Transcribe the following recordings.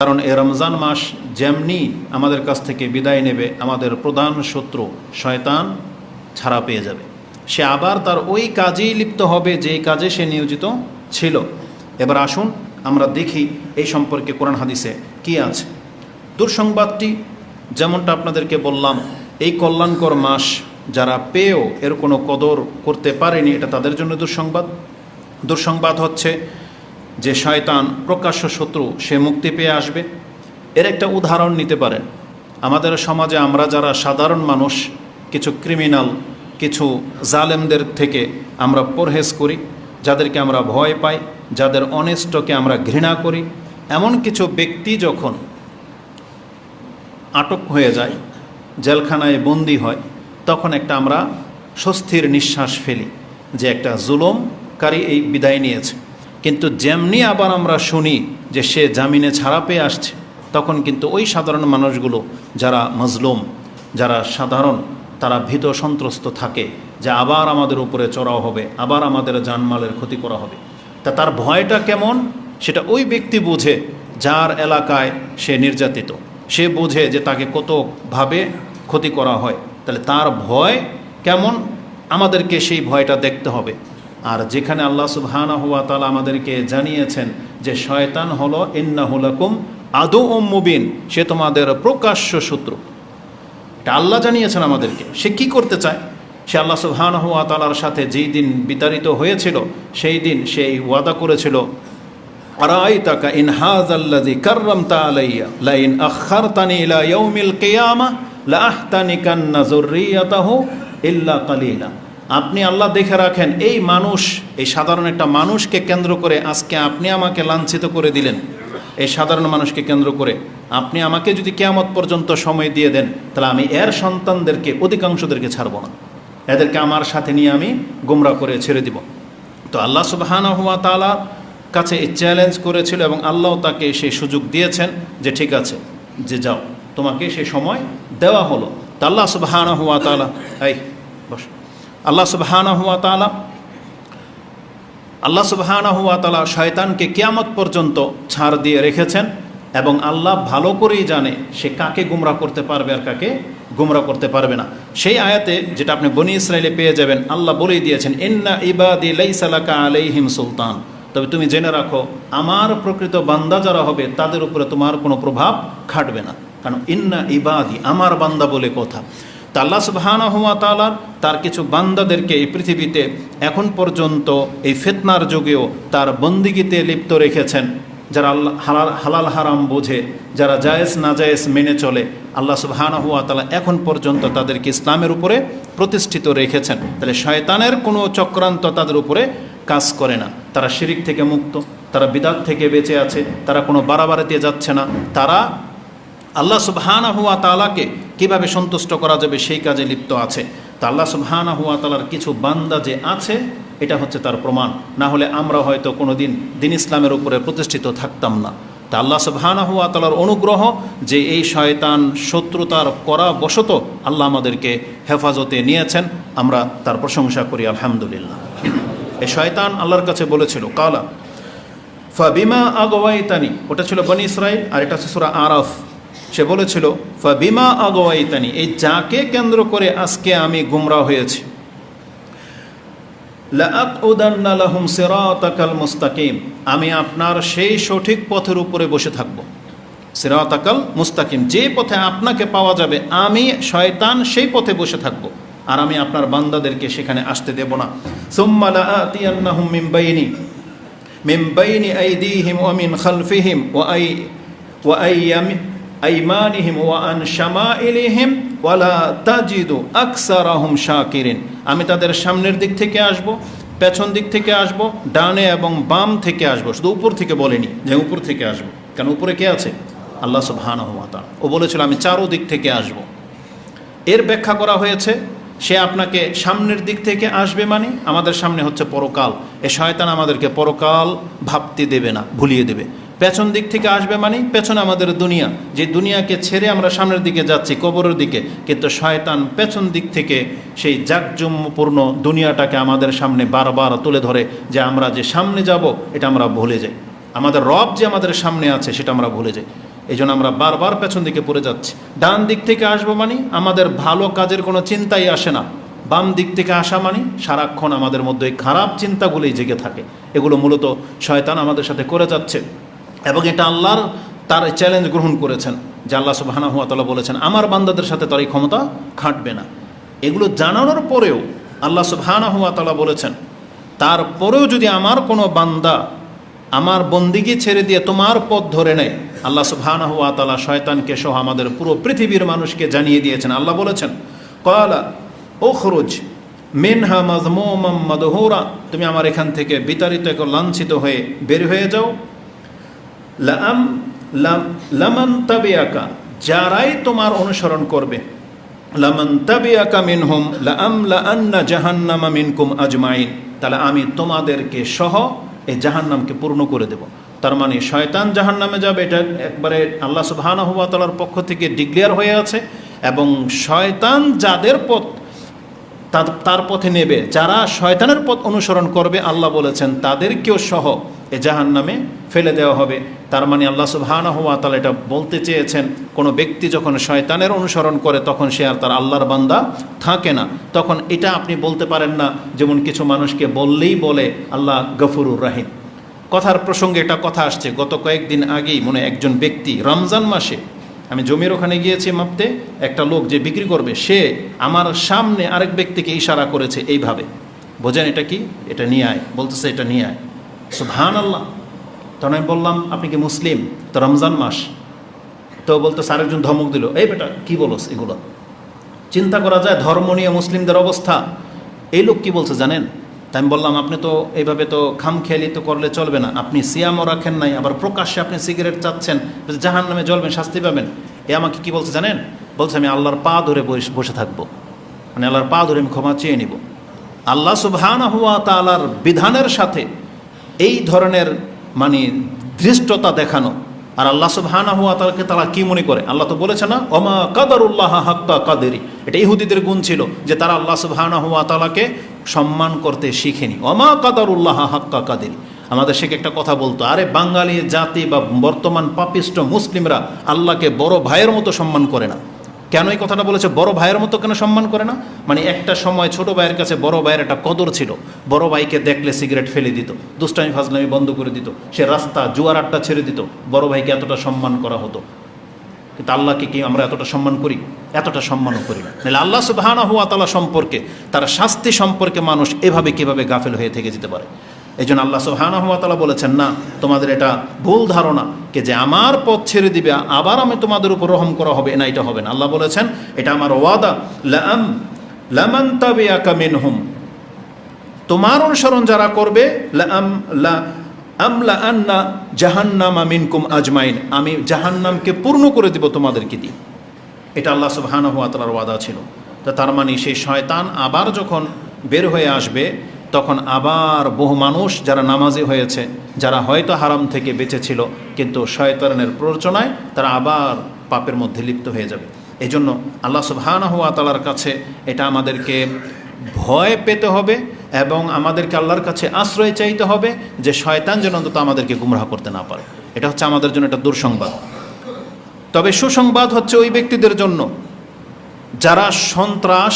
কারণ এই রমজান মাস যেমনি আমাদের কাছ থেকে বিদায় নেবে, আমাদের প্রধান শত্রু শয়তান ছাড়া পেয়ে যাবে। সে আবার তার ওই কাজেই লিপ্ত হবে যেই কাজে সে নিয়োজিত ছিল। এবার আসুন আমরা দেখি এই সম্পর্কে কোরআন হাদিসে কি আছে। দুঃসংবাদটি যেমনটা আপনাদেরকে বললাম, এই কল্যাণকর মাস যারা পেয়েও এর কোনো কদর করতে পারেনি, এটা তাদের জন্য দুঃসংবাদ। দুঃসংবাদ হচ্ছে যে শয়তান প্রকাশ্য শত্রু, সে মুক্তি পেয়ে আসবে। এর একটা উদাহরণ নিতে পারেন। আমাদের সমাজে আমরা যারা সাধারণ মানুষ, কিছু ক্রিমিনাল, কিছু জালেমদের থেকে আমরা পরহেজ করি, যাদেরকে আমরা ভয় পাই, যাদের অনিষ্টকে আমরা ঘৃণা করি, এমন কিছু ব্যক্তি যখন আটক হয়ে যায়, জেলখানায় বন্দি হয়, তখন একটা আমরা স্বস্তির নিঃশ্বাস ফেলি যে একটা জুলুমকারী এই বিদায় নিয়েছে। কিন্তু যেমনি আবার আমরা শুনি যে সে জামিনে ছাড়া পেয়ে আসছে, তখন কিন্তু ওই সাধারণ মানুষগুলো যারা মজলুম, যারা সাধারণ, তারা ভীত সন্ত্রস্ত থাকে যে আবার আমাদের উপরে চড়াও হবে, আবার আমাদের জানমালের ক্ষতি করা হবে। তা তার ভয়টা কেমন সেটা ওই ব্যক্তি বোঝে যার এলাকায় সে নির্যাতিত। সে বোঝে যে তাকে কতভাবে ক্ষতি করা হয়, তাহলে তার ভয় কেমন আমাদেরকে সেই ভয়টা দেখতে হবে। আর যেখানে আল্লাহ সুবহানাহু ওয়া তাআলা আমাদেরকে জানিয়েছেন যে শয়তান হলো ইন্নাহু লাকুম আদুউম মুবিন, সে তোমাদের প্রকাশ্য শত্রু, এটা আল্লাহ জানিয়েছেন আমাদেরকে। সে কি করতে চায়? সে আল্লাহ সুবহানাহু ওয়া তাআলার সাথে যেই দিন বিতাড়িত হয়েছিল, সেই দিন সেই ওয়াদা করেছিল, আরাআইতাকা ইন হাযাল্লাযী কাররামতা আলাইয়া লা ইন আখারতানি ইলা ইয়াউমিল কিয়ামাহ লা আহতানিকান্না যুররিয়াতাহু ইল্লা কালিলা। আপনি আল্লাহ দেখে রাখেন, এই মানুষ, এই সাধারণ একটা মানুষকে কেন্দ্র করে আজকে আপনি আমাকে লাঞ্ছিত করে দিলেন। এই সাধারণ মানুষকে কেন্দ্র করে আপনি আমাকে যদি কিয়ামত পর্যন্ত সময় দিয়ে দেন, তাহলে আমি এর সন্তানদেরকে, অধিকাংশদেরকে ছাড়ব না, এদেরকে আমার সাথে নিয়ে আমি গোমরা করে ছেড়ে দিব। তো আল্লাহ সুবহানাহু ওয়া তাআলা কাছে এই চ্যালেঞ্জ করেছিল এবং আল্লাহ তাকে সেই সুযোগ দিয়েছেন যে ঠিক আছে, যে যাও, তোমাকে সেই সময় দেওয়া হলো। তো আল্লাহ সুবহানাহু ওয়া তাআলা আল্লাহ সুবহানাহু ওয়া তাআলা শয়তানকে কিয়ামত পর্যন্ত ছাড় দিয়ে রেখেছেন এবং আল্লাহ ভালো করেই জানে সে কাকে গুমরা করতে পারবে আর কাকে গুমরা করতে পারবে না। সেই আয়াতে যেটা আপনি বনি ইসরাইলে পেয়ে যাবেন, আল্লাহ বলেই দিয়েছেন, ইন্না ইবাদি লাইসা লাকা আলাইহিম সুলতান। তবে তুমি জেনে রাখো, আমার প্রকৃত বান্দা যারা হবে তাদের উপরে তোমার কোনো প্রভাব খাটবে না। কারণ ইন্না ইবাদি, আমার বান্দা বলে কথা। তা আল্লাহ সুবহানাহু ওয়া তাআলা তার কিছু বান্দাদেরকে এই পৃথিবীতে এখন পর্যন্ত এই ফিতনার যুগেও তার বন্দিগিতে লিপ্ত রেখেছেন। যারা আল্লাহ হালাল হারাম বোঝে, যারা জায়েজ নাজায়েজ মেনে চলে, আল্লাহ সুবহানাহু ওয়া তাআলা এখন পর্যন্ত তাদেরকে ইসলামের উপরে প্রতিষ্ঠিত রেখেছেন। তাহলে শয়তানের কোনো চক্রান্ত তাদের উপরে কাজ করে না। তারা শিরিক থেকে মুক্ত, তারা বিদআত থেকে বেঁচে আছে, তারা কোনো বাড়াবাড়িতে যাচ্ছে না। তারা আল্লাহ সুবহানাহু ওয়া তাআলাকে কীভাবে সন্তুষ্ট করা যাবে সেই কাজে লিপ্ত আছে। তা আল্লাহ সুবহানাহু ওয়া তাআলার কিছু বান্দা যে আছে, এটা হচ্ছে তার প্রমাণ। না হলে আমরা হয়তো কোনো দিন দিন ইসলামের উপরে প্রতিষ্ঠিত থাকতাম না। তা আল্লাহ সুবহানাহু ওয়া তাআলার অনুগ্রহ যে এই শয়তান শত্রুতার করা বশত আল্লাহ আমাদেরকে হেফাজতে নিয়েছেন, আমরা তার প্রশংসা করি আলহামদুলিল্লাহ। এই শয়তান আল্লাহর কাছে বলেছিল, কালা ফাবিমা আগওয়াইতানি, ওটা ছিল বনি ইসরাইল, আর এটা হচ্ছে সূরা আরাফ। সে বলেছিল ফাবিমা আগওয়াইতানি, এই যাকে কেন্দ্র করে আজকে আমি গুমরা হয়েছি, লাআকউদান্না লাহুম সিরাতাকাল মুস্তাকিম, আমি আপনার সেই সঠিক পথের উপরে বসে থাকব। সিরাতাকাল মুস্তাকিম, যে পথে আপনাকে পাওয়া যাবে, আমি শয়তান সেই পথে বসে থাকব, আর আমি আপনার বান্দাদেরকে সেখানে আসতে দেব না। সুম্মা লাআতিয়ান্নাহুম মিন বাইনি আইদিহিম ওয়া মিন খালফিহিম ওয়া আইমানিহিম ওয়া আন শামাইলিহিম ওয়া লা তাজিদু আকসারাহুম শাকিরিন, আমি তাদের সামনের দিক থেকে আসব, পেছন দিক থেকে আসব, ডানে এবং বাম থেকে আসব। শুধু উপর থেকে বলেনি যে উপর থেকে আসব, কারণ উপরে কে আছে? আল্লাহ সুবহানাহু ওয়া তাআলা। ও বলেছিল আমি চারো দিক থেকে আসব। এর ব্যাখ্যা করা হয়েছে, সে আপনাকে সামনের দিক থেকে আসবে মানে আমাদের সামনে হচ্ছে পরকাল। এ শয়তান আমাদেরকে পরকাল ভাবতে দেবে না, ভুলিয়ে দেবে। পেছন দিক থেকে আসবে মানে পেছনে আমাদের দুনিয়া, যে দুনিয়াকে ছেড়ে আমরা সামনের দিকে যাচ্ছি, কবরের দিকে। কিন্তু শয়তান পেছন দিক থেকে সেই জাকজমপূর্ণ দুনিয়াটাকে আমাদের সামনে বারবার তুলে ধরে, যে আমরা যে সামনে যাব এটা আমরা ভুলে যাই, আমাদের রব যে আমাদের সামনে আছে সেটা আমরা ভুলে যাই। এই জন্য আমরা বারবার পেছন দিকে পড়ে যাচ্ছি। ডান দিক থেকে আসবো মানে আমাদের ভালো কাজের কোনো চিন্তাই আসে না, বাম দিক থেকে আসা মানে সারাক্ষণ আমাদের মধ্যে এই খারাপ চিন্তাগুলোই জেগে থাকে। এগুলো মূলত শয়তান আমাদের সাথে করে যাচ্ছে, এবং এটা আল্লাহর তার চ্যালেঞ্জ গ্রহণ করেছেন যে আল্লাহ সুবহানাহু ওয়া তাআলা বলেছেন আমার বান্দাদের সাথে তার এই ক্ষমতা খাটবে না। এগুলো জানানোর পরেও আল্লাহ সুবহানাহু ওয়া তাআলা বলেছেন তারপরেও যদি আমার কোনো বান্দা আমার বন্দিগি ছেড়ে দিয়ে তোমার পথ ধরে নেয়, আল্লাহ সুবহানাহু ওয়া তাআলা শয়তানকে সহ আমাদের পুরো পৃথিবীর মানুষকে জানিয়ে দিয়েছেন। আল্লাহ বলেছেন ক্বালা উখরুজ মিনহা মাযমুমান মাদহুরা, তুমি আমার এখান থেকে বিতাড়িত লাঞ্ছিত হয়ে বের হয়ে যাও। লামান তাবিআকা, যারাই তোমার অনুসরণ করবে, লামান তাবিআকা মিনহুম লাআমলাআন্না জাহান্নামা মিনকুম আজমাইন, তাহলে আমি তোমাদেরকে সহ এই জাহান্নামকে পূর্ণ করে দেব। তার মানে শয়তান জাহান্নামে যাবে, এটা একবারে আল্লাহ সুবহানাহু ওয়া তাআলার পক্ষ থেকে ডিক্লেয়ার হয়ে আছে, এবং শয়তান যাদের পথ তার পথে নেবে, যারা শয়তানের পথ অনুসরণ করবে আল্লাহ বলেছেন তাদেরকেও সহ এ জাহান্নামে ফেলে দেওয়া হবে। তার মানে আল্লাহ সুবহানাহু ওয়া তাআলা এটা বলতে চেয়েছেন কোনো ব্যক্তি যখন শয়তানের অনুসরণ করে তখন সে আর তার আল্লাহর বান্দা থাকে না। তখন এটা আপনি বলতে পারেন না যেমন কিছু মানুষকে বললেই বলে আল্লাহ গফুরুর রাহিম। কথার প্রসঙ্গে এটা কথা আসছে, গত কয়েকদিন আগেই মনে একজন ব্যক্তি রমজান মাসে, আমি জমির ওখানে গিয়েছি মাপতে, একটা লোক যে বিক্রি করবে সে আমার সামনে আরেক ব্যক্তিকে ইশারা করেছে এইভাবে, বোঝেন এটা কি, এটা নিয়ে আয়, বলতেছে এটা নিয়ে আয়। সুবহানাল্লাহ। তখন আমি বললাম আপনি কি মুসলিম? তো রমজান মাস। তো বলতেছে, আরেকজন ধমক দিল, এই বেটা কি বলস এগুলো? চিন্তা করা যায় ধর্ম নিয়ে মুসলিমদের অবস্থা। এই লোক কি বলছে জানেন? তাই আমি বললাম আপনি তো এইভাবে তো খামখেয়ালি তো করলে চলবে না, আপনি সিয়ামও রাখেন নাই, আবার প্রকাশ্যে আপনি সিগারেট চাচ্ছেন, জাহান্নামে জ্বলবেন, শাস্তি পাবেন। এ আমাকে কি বলছে জানেন? বলছে আমি আল্লাহর পা ধরে বসে থাকবো, মানে আল্লাহর পা ধরে আমি ক্ষমা চেয়ে নিব। আল্লাহ সুবহানাহু ওয়া তাআলার বিধানের সাথে এই ধরনের মানে ধৃষ্টতা দেখানো, আর আল্লাহ সুবহানাহু ওয়া তাআলাকে তারা কি মনে করে? আল্লাহ তো বলেছে না ওমা কাদারুল্লাহ হাক্কা কাদেরি, এটা ইহুদিদের গুণ ছিল যে তারা আল্লাহ সুবহানাহু ওয়া তাআলাকে সম্মান করতে শিখেনি। ওমা কাদারুল্লাহ হাক্কা কাদেরি। আমাদের শেখ একটা কথা বলতো, আরে বাঙালি জাতি বা বর্তমান পাপিষ্ট মুসলিমরা আল্লাহকে বড় ভাইয়ের মতো সম্মান করে না। কেন এই কথাটা বলেছে? বড় ভাইয়ের মতো কেন সম্মান করে না? মানে একটা সময় ছোট ভাইয়ের কাছে বড় ভাইয়ের একটা কদর ছিল, বড় ভাইকে দেখলে সিগারেট ফেলে দিত, দুষ্টামি ফাজলামি বন্ধ করে দিত, সে রাস্তা জুয়ার আড্ডা ছেড়ে দিত, বড় ভাইকে এতটা সম্মান করা হতো। কিন্তু আল্লাহকে কি আমরা এতটা সম্মান করি? এতটা সম্মানও করি না। নাহলে আল্লাহ সুবহানাহু ওয়া তাআলা সম্পর্কে, তার শাস্তি সম্পর্কে মানুষ এভাবে কিভাবে গাফেল হয়ে থেকে যেতে পারে? এই জন্য আল্লাহ সুবহানাহু ওয়া তাআলা বলেছেন না, তোমাদের এটা ভুল ধারণা কে যে আমার পথ ছেড়ে দিবে আবার আমি তোমাদের উপর রহম করা হবে না, এটা হবে না। আল্লাহ বলেছেন এটা আমার ওয়াদা, লামান তাবিআকা মিনহুম, তোমার অনুসরণ যারা করবে, আমলাআন্না জাহান্নামা মিনকুম আজমাইন, আমি জাহান্নামকে পূর্ণ করে দিব তোমাদেরকে দিয়ে। এটা আল্লাহ সুবহানাহু ওয়া তাআলার ওয়াদা ছিল। তো তার মানে সেই শয়তান আবার যখন বের হয়ে আসবে তখন আবার বহু মানুষ যারা নামাজি হয়েছে, যারা হয়তো হারাম থেকে বেঁচে ছিল কিন্তু শয়তানের প্ররোচনায় তারা আবার পাপের মধ্যে লিপ্ত হয়ে যাবে। এই জন্য আল্লাহ সুবহানাহু ওয়া তাআলার কাছে এটা আমাদেরকে ভয় পেতে হবে এবং আমাদেরকে আল্লাহর কাছে আশ্রয় চাইতে হবে যে শয়তান যেন অন্তত আমাদেরকে গুমরাহ করতে না পারে। এটা হচ্ছে আমাদের জন্য একটা দুঃসংবাদ। তবে সুসংবাদ হচ্ছে ওই ব্যক্তিদের জন্য যারা সন্ত্রাস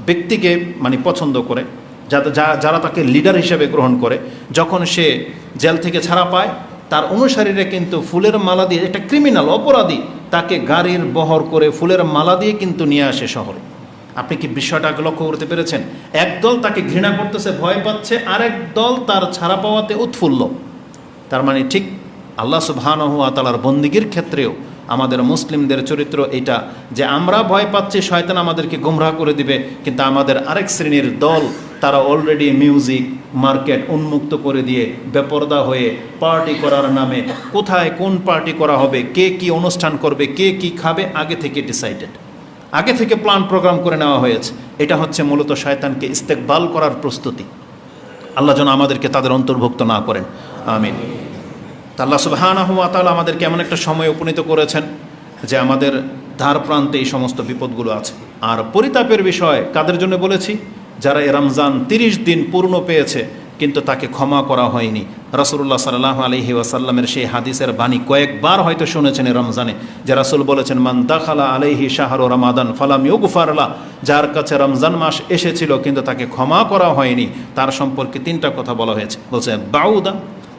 ব্যক্তিকে মানে পছন্দ করে, যারা তাকে লিডার হিসেবে গ্রহণ করে। যখন সে জেল থেকে ছাড়া পায় তার অনুসারীরা কিন্তু ফুলের মালা দিয়ে, একটা ক্রিমিনাল অপরাধী, তাকে গাড়ির বহর করে ফুলের মালা দিয়ে কিন্তু নিয়ে আসে শহরে। আপনি কি বিষয়টাকে লক্ষ্য করতে পেরেছেন? একদল তাকে ঘৃণা করতেছে, ভয় পাচ্ছে, আরেক দল তার ছাড়া পাওয়াতে উৎফুল্ল। তার মানে ঠিক আল্লাহ সুবহানাহু ওয়া তাআলার বন্দিগির ক্ষেত্রেও আমাদের মুসলিমদের চরিত্র এটা যে আমরা ভয় পাচ্ছি শয়তান আমাদেরকে গুমরাহ করে দিবে, কিন্তু আমাদের আরেক শ্রেণীর দল তারা অলরেডি মিউজিক মার্কেট উন্মুক্ত করে দিয়ে বেপরদা হয়ে পার্টি করার নামে, কোথায় কোন পার্টি করা হবে, কে কি অনুষ্ঠান করবে, কে কি খাবে, আগে থেকে ডিসাইডেড, আগে থেকে প্ল্যান প্রোগ্রাম করে নেওয়া হয়েছে। এটা হচ্ছে মূলত শয়তানকে ইস্তেকবাল করার প্রস্তুতি। আল্লাহ যেন আমাদেরকে তাদের অন্তর্ভুক্ত না করেন, আমিন। আল্লাহ সুবহানাহু ওয়া তাআলা আমাদেরকে এমন একটা সময় উপনীত করেছেন যে আমাদের ধার প্রান্তে এই সমস্ত বিপদগুলো আছে। আর পরিতাপের বিষয় কাদের জন্য বলেছি? যারা এ রমজান 30 দিন পূর্ণ পেয়েছে কিন্তু তাকে ক্ষমা করা হয়নি। রাসূলুল্লাহ সাল্লাল্লাহু আলাইহি ওয়াসাল্লামের সেই হাদিসের বাণী কয়েকবার হয়তো শুনেছেন রমজানে, যে রাসূল বলেছেন, মান দাখালা আলাইহি শাহরু রমাদান ফালাম ইউগফার লা, যার কাছে রমজান মাস এসেছিল কিন্তু তাকে ক্ষমা করা হয়নি, তার সম্পর্কে তিনটা কথা বলা হয়েছে। বলছে বাউদা,